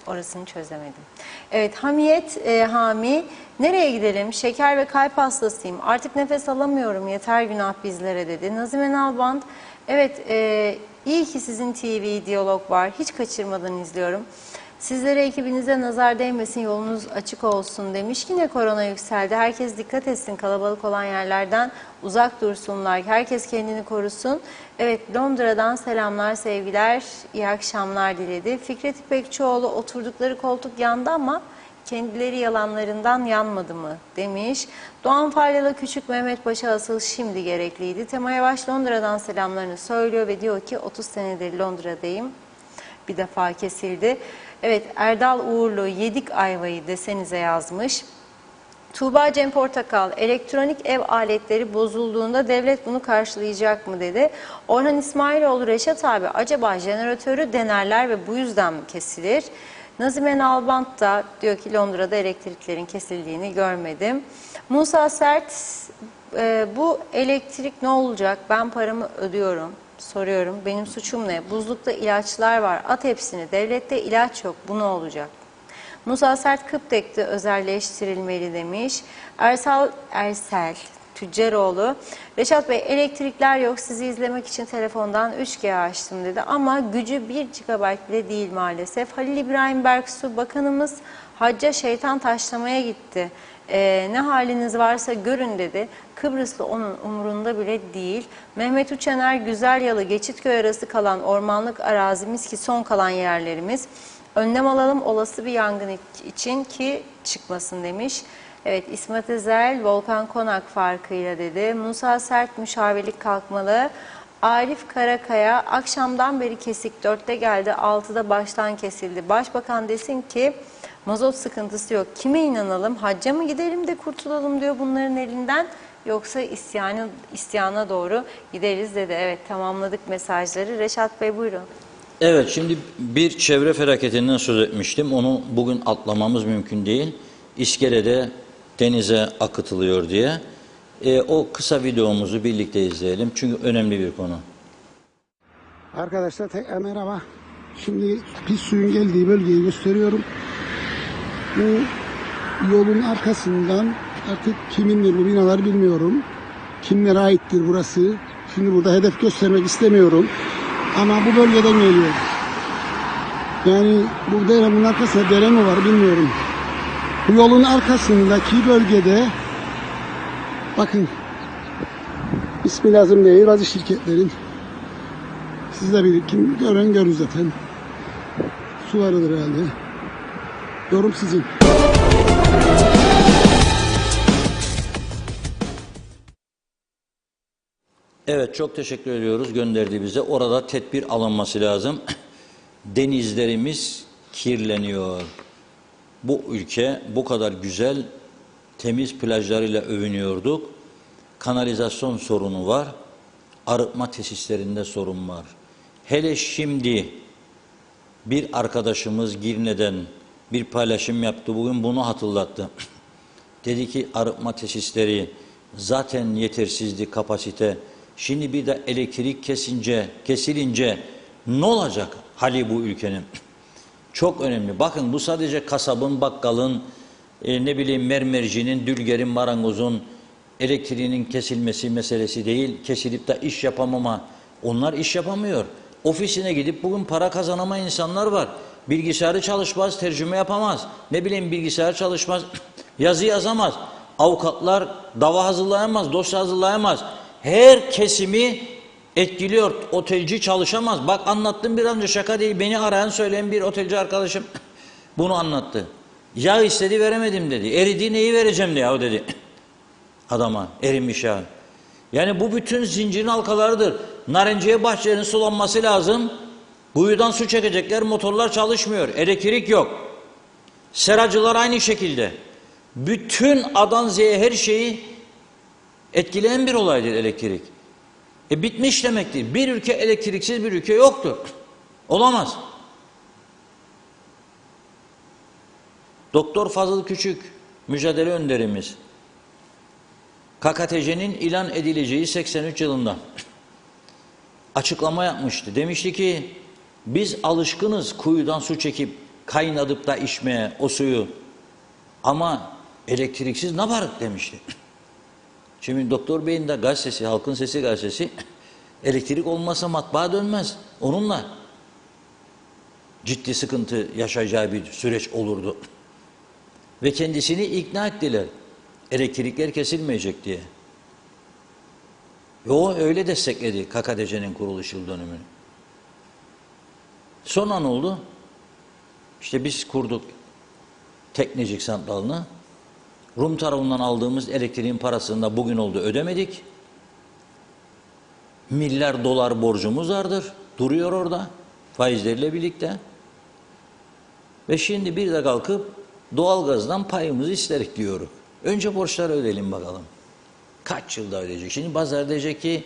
Speaker 2: Orasını çözemedim. Evet, Hamiyet Hami, nereye gidelim? Şeker ve kalp hastasıyım. Artık nefes alamıyorum. Yeter günah bizlere dedi. Nazime Nalbant, evet iyi ki sizin TV Diyalog var. Hiç kaçırmadan izliyorum. Sizlere, ekibinize nazar değmesin, yolunuz açık olsun demiş. Yine korona yükseldi. Herkes dikkat etsin, kalabalık olan yerlerden uzak dursunlar. Herkes kendini korusun. Evet, Londra'dan selamlar, sevgiler, iyi akşamlar diledi. Fikret İpekçioğlu, oturdukları koltuk yandı ama kendileri yalanlarından yanmadı mı demiş. Doğan Falyalı Küçük Mehmet Paşa asıl şimdi gerekliydi. Tema Yavaş Londra'dan selamlarını söylüyor ve diyor ki 30 senedir Londra'dayım. Bir defa kesildi. Evet, Erdal Uğurlu, yedik ayvayı desenize yazmış. Tuğba Cem Portakal, elektronik ev aletleri bozulduğunda devlet bunu karşılayacak mı dedi. Orhan İsmailoğlu, Reşat abi acaba jeneratörü denerler ve bu yüzden mi kesilir? Nazime Nalbant da diyor ki Londra'da elektriklerin kesildiğini görmedim. Musa Sert, bu elektrik ne olacak? Ben paramı ödüyorum. Soruyorum, benim suçum ne? Buzlukta ilaçlar var, at hepsini. Devlette ilaç yok, bu ne olacak? Musa Sert, Kıptek'te özelleştirilmeli demiş. Ersel Tüccaroğlu, Reşat Bey elektrikler yok, sizi izlemek için telefondan 3G açtım dedi. Ama gücü 1 GB bile değil maalesef. Halil İbrahim Berksu, bakanımız hacca şeytan taşlamaya gitti. Ne haliniz varsa görün dedi. Kıbrıslı onun umurunda bile değil. Mehmet Uçener, Güzelyalı, Geçitköy arası kalan ormanlık arazimiz ki son kalan yerlerimiz. Önlem alalım olası bir yangın için ki çıkmasın demiş. Evet, İsmet Ezel, Volkan Konak farkıyla dedi. Musa Sert, müşavirlik kalkmalı. Arif Karakaya, akşamdan beri kesik, 4'te geldi, 6'da baştan kesildi. Başbakan desin ki mazot sıkıntısı yok. Kime inanalım? Hacca mı gidelim de kurtulalım diyor bunların elinden. Yoksa isyana doğru gideriz dedi. Evet, tamamladık mesajları. Reşat Bey buyurun.
Speaker 3: Evet, şimdi bir çevre felaketinden söz etmiştim. Onu bugün atlamamız mümkün değil. İskelede denize akıtılıyor diye. O kısa videomuzu birlikte izleyelim. Çünkü önemli bir konu.
Speaker 10: Arkadaşlar tekrar merhaba. Şimdi pis suyun geldiği bölgeyi gösteriyorum. Bu yolun arkasından artık kimindir bu binalar bilmiyorum. Kimlere aittir burası? Şimdi burada hedef göstermek istemiyorum. Ama bu bölgeden geliyor. Yani bu derenin arkasında dere mi var bilmiyorum. Bu yolun arkasındaki bölgede bakın ismi lazım değil bazı şirketlerin. Siz de bilir, kim gören görür zaten. Su vardır herhalde. Yorum sizin.
Speaker 3: Evet, çok teşekkür ediyoruz gönderdiği bize. Orada tedbir alınması lazım. Denizlerimiz kirleniyor. Bu ülke bu kadar güzel, temiz plajlarıyla övünüyorduk. Kanalizasyon sorunu var. Arıtma tesislerinde sorun var. Hele şimdi bir arkadaşımız Girne'den bir paylaşım yaptı. Bugün bunu hatırlattı. Dedi ki arıtma tesisleri zaten yetersizdi kapasite. Şimdi bir de elektrik kesilince ne olacak hali bu ülkenin? Çok önemli. Bakın bu sadece kasabın, bakkalın, ne bileyim mermercinin, dülgerin, marangozun elektriğinin kesilmesi meselesi değil. Kesilip de iş yapamama. Onlar iş yapamıyor. Ofisine gidip bugün para kazanamayan insanlar var. Bilgisayarı çalışmaz, tercüme yapamaz. Ne bileyim bilgisayar çalışmaz, yazı yazamaz. Avukatlar dava hazırlayamaz, dosya hazırlayamaz. Her kesimi etkiliyor. Otelci çalışamaz. Bak anlattım bir an önce, şaka değil. Beni arayan söyleyen bir otelci arkadaşım Bunu anlattı. Yağ istedi veremedim dedi. Eridi neyi vereceğim ya dedi. Adama erimiş yağ. Yani bu bütün zincirin halkalarıdır. Narenciye bahçelerinin sulanması lazım. Kuyudan su çekecekler, motorlar çalışmıyor. Elektrik yok. Seracılar aynı şekilde. Bütün A'dan Z'ye her şeyi etkileyen bir olaydır elektrik. Bitmiş demektir. Bir ülke elektriksiz bir ülke yoktur. Olamaz. Doktor Fazıl Küçük, mücadele önderimiz, KKTC'nin ilan edileceği 83 yılında açıklama yapmıştı. Demişti ki biz alışkınız kuyudan su çekip kaynatıp da içmeye o suyu ama elektriksiz ne var demişti. Şimdi Doktor Bey'in de gazetesi, Halkın Sesi gazetesi elektrik olmasa matbaa dönmez. Onunla ciddi sıkıntı yaşayacağı bir süreç olurdu. Ve kendisini ikna ettiler. Elektrikler kesilmeyecek diye. Ve o öyle destekledi KKTC'nin kuruluş yıl dönümünü. Sonra ne oldu? İşte biz kurduk Teknecik santralını. Rum tarafından aldığımız elektriğin parasını da bugün oldu ödemedik. Milyar dolar borcumuz vardır. Duruyor orada. Faizleriyle birlikte. Ve şimdi bir de kalkıp doğalgazdan payımızı isterik diyoruz. Önce borçları ödeyelim bakalım. Kaç yılda ödeyecek? Şimdi bazıları diyecek ki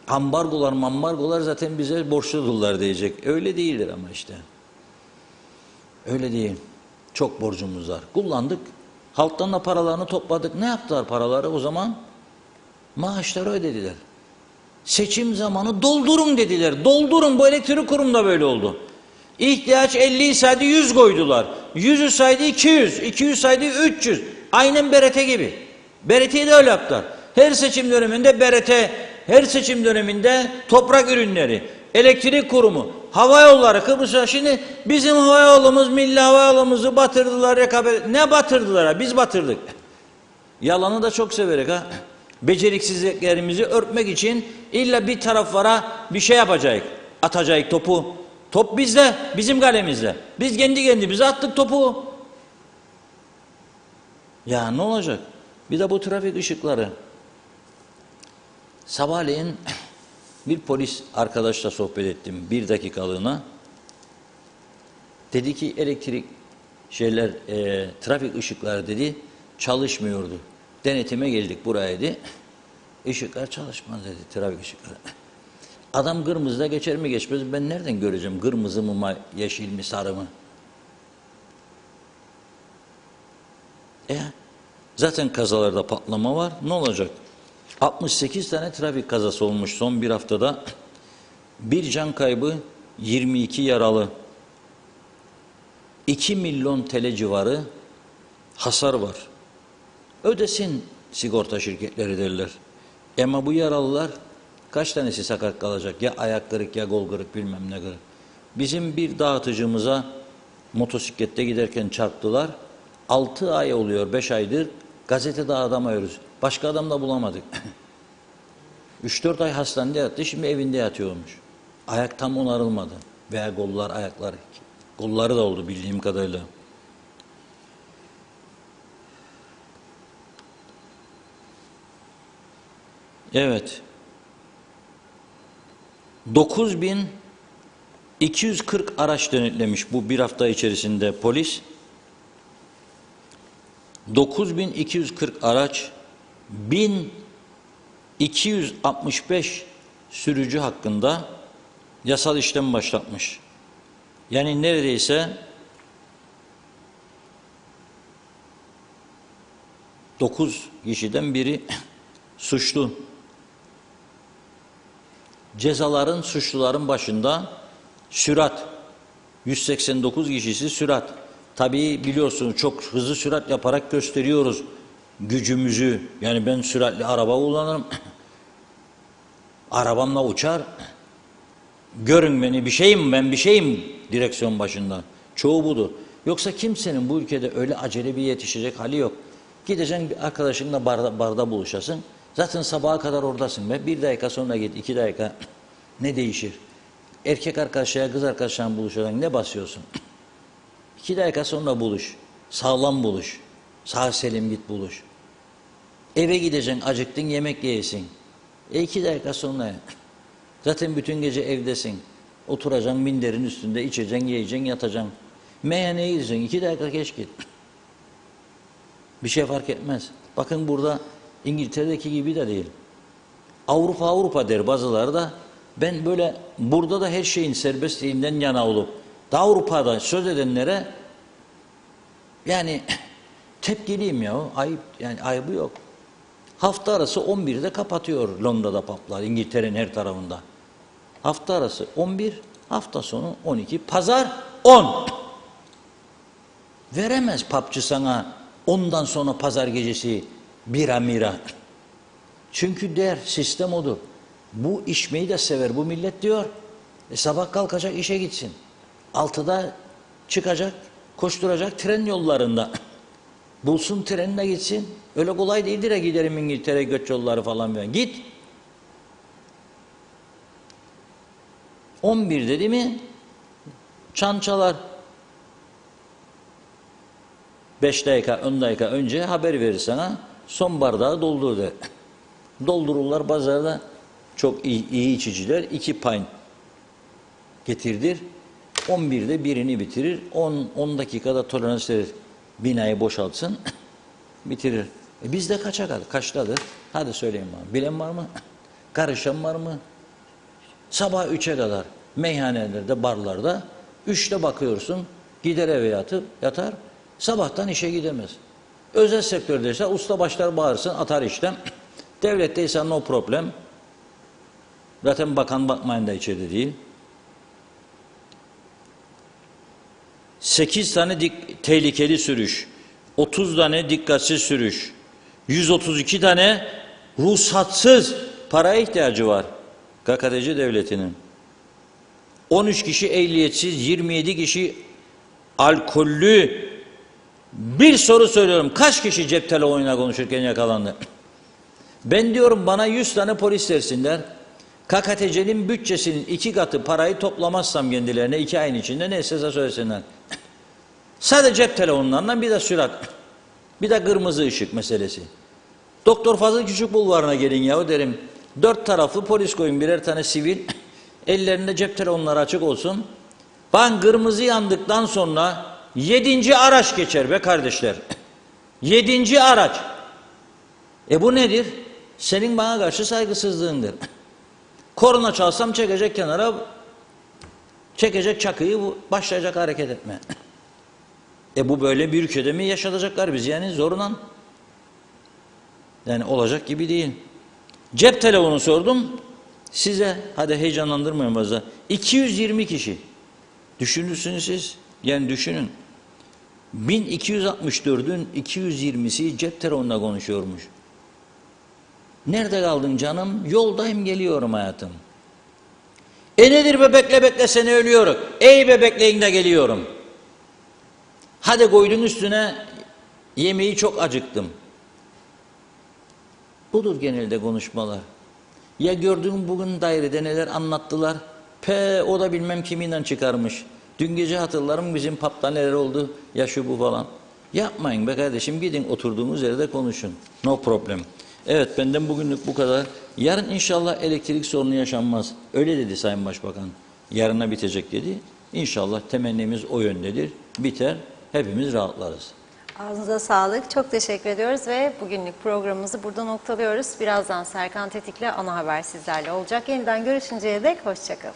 Speaker 3: ambargolar zaten bize borçludurlar diyecek. Öyle değildir ama işte. Öyle değil. Çok borcumuz var. Kullandık. Halktan da paralarını topladık. Ne yaptılar paraları o zaman? Maaşları ödediler. Seçim zamanı doldurun dediler. Doldurun, bu elektrik kurumda böyle oldu. İhtiyaç 50 saydı 100 koydular. 100'ü saydı 200, 200 saydı 300. Aynen BRT gibi. BRT'yi de öyle yaptılar. Her seçim döneminde BRT, her seçim döneminde toprak ürünleri, elektrik kurumu, hava yolları, Kıbrıs'a şimdi bizim hava yolumuz, milli hava yolumuzu batırdılar, rekabet. Ne batırdılar? Biz batırdık. Yalanı da çok severek ha. Beceriksizliklerimizi örtmek için illa bir taraflara bir şey yapacak. Atacak topu. Top bizde, bizim kalemizde. Biz kendi kendimize attık topu. Ya ne olacak? Bir de bu trafik ışıkları. Sabahleyin bir polis arkadaşla sohbet ettim 1 dakikalığına. Dedi ki elektrik trafik ışıkları dedi çalışmıyordu. Denetime geldik buraya dedi. Işıklar çalışmaz dedi, trafik ışıkları. Adam kırmızıda geçer mi geçmez ben nereden göreceğim kırmızı mı yeşil mi sarı mı? Zaten kazalarda patlama var, ne olacak? 68 tane trafik kazası olmuş son bir haftada. 1 can kaybı, 22 yaralı. 2 milyon TL civarı hasar var. Ödesin sigorta şirketleri derler. Ama bu yaralılar kaç tanesi sakat kalacak? Ya ayak kırık ya kol kırık bilmem ne kırık. Bizim bir dağıtıcımıza motosiklette giderken çarptılar. 6 ay oluyor, 5 aydır gazetede aramıyoruz. Başka adam da bulamadık. 3-4 ay hastanede yattı, şimdi evinde yatıyormuş. Ayak tam onarılmadı. Veya kollar, ayaklar. Kolları da oldu bildiğim kadarıyla. Evet. 9240 araç denetlemiş bu bir hafta içerisinde polis. 9240 araç, 1265 sürücü hakkında yasal işlem başlatmış. Yani neredeyse 9 kişiden biri suçlu. Cezaların, suçluların başında sürat. 189 kişisi sürat. Tabii biliyorsunuz çok hızlı sürat yaparak gösteriyoruz gücümüzü. Yani ben süratli araba kullanırım. Arabamla uçar. Görün beni, bir şeyim ben, bir şeyim direksiyon başında. Çoğu budur. Yoksa kimsenin bu ülkede öyle acele bir yetişecek hali yok. Gideceksin bir arkadaşınla barda buluşasın. Zaten sabaha kadar oradasın be. 1 dakika sonra git, 2 dakika. Ne değişir? Erkek arkadaşlarla kız arkadaşlarla buluşacaksın. Ne basıyorsun? 2 dakika sonra buluş. Sağlam buluş. Sağ selim git buluş. Eve gideceksin, acıktın, yemek yiyesin. 2 dakika sonra. Zaten bütün gece evdesin. Oturacaksın minderin üstünde, içeceksin, yiyeceksin, yatacaksın. Meyhaneye gideceksin, 2 dakika geç git. Bir şey fark etmez. Bakın burada İngiltere'deki gibi de değil. Avrupa der bazıları da. Ben böyle burada da her şeyin serbestliğinden yana olup da Avrupa'da söz edenlere yani tepkiliyim ya. Ayıp, yani ayıbı yok. Hafta arası 11'de kapatıyor Londra'da publar, İngiltere'nin her tarafında. Hafta arası 11, hafta sonu 12, pazar 10. Veremez pubçı sana ondan sonra pazar gecesi bira mira. Çünkü der, sistem odur. Bu içmeyi de sever bu millet diyor. Sabah kalkacak işe gitsin. 6'da çıkacak, koşturacak tren yollarında. Bulsun trenine gitsin. Öyle kolay değildir ya giderim İngiltere göç yolları falan filan. Git. 11 dedi mi çan çalar. 5 dakika, 10 dakika önce haber verir sana. Son bardağı doldur der. Doldururlar pazarda. Çok iyi içiciler 2 pint getirdir. 11'de birini bitirir. 10 dakikada tolerans verir. Binayı boşaltsın. Bitirir. Bizde kaça kadar? Kaçtadır? Hadi söyleyin bana. Bilen var mı? Karışan var mı? Sabah 3'e kadar meyhanelerde, barlarda 3'te bakıyorsun. Gider eve yatar. Sabahtan işe gidemez. Özel sektördeyse usta başlar bağırsın, atar işten. Devletteyse no problem. Zaten bakan bakmayın da içeride değil. 8 tane tehlikeli sürüş, 30 tane dikkatsiz sürüş, 132 tane ruhsatsız paraya ihtiyacı var KKTC devletinin. 13 kişi ehliyetsiz, 27 kişi alkollü. Bir soru söylüyorum. Kaç kişi cep telefonuyla konuşurken yakalandı? Ben diyorum bana 100 tane polis versinler. KKTC'nin bütçesinin 2 katı parayı toplamazsam kendilerine 2 ayın içinde neyse söylesinler. Sadece cep telefonlarından bir de sürat. Bir de kırmızı ışık meselesi. Doktor Fazıl Küçük Bulvarı'na gelin yahu derim. 4 taraflı polis koyun, birer tane sivil. Ellerinde cep telefonları açık olsun. Ben kırmızı yandıktan sonra 7. araç geçer be kardeşler. 7. araç. Bu nedir? Senin bana karşı saygısızlığındır. Korna çalsam çekecek kenara, çekecek çakıyı, başlayacak hareket etme. Bu böyle bir ülkede mi yaşatacaklar biz yani zorundan? Yani olacak gibi değil. Cep telefonu sordum size, hadi heyecanlandırmayın fazla. 220 kişi. Düşünürsünüz siz, yani düşünün. 1264'ün 220'si cep telefonuna konuşuyormuş. Nerede kaldın canım? Yoldayım, geliyorum hayatım. Nedir be, bekle seni ölüyorum. Ey be, bekleyin de geliyorum. Hadi koydun üstüne yemeği, çok acıktım. Budur genelde konuşmalar. Ya gördüğüm bugün dairede neler anlattılar. O da bilmem kiminden çıkarmış. Dün gece hatırlarım bizim pub'da neler oldu. Ya şu bu falan. Yapmayın be kardeşim, gidin oturduğunuz yerde konuşun. No problem. Evet, benden bugünlük bu kadar. Yarın inşallah elektrik sorunu yaşanmaz. Öyle dedi Sayın Başbakan. Yarına bitecek dedi. İnşallah temennimiz o yöndedir. Biter, hepimiz rahatlarız.
Speaker 2: Ağzınıza sağlık. Çok teşekkür ediyoruz ve bugünlük programımızı burada noktalıyoruz. Birazdan Serkan Tetik'le ana haber sizlerle olacak. Yeniden görüşünceye dek hoşçakalın.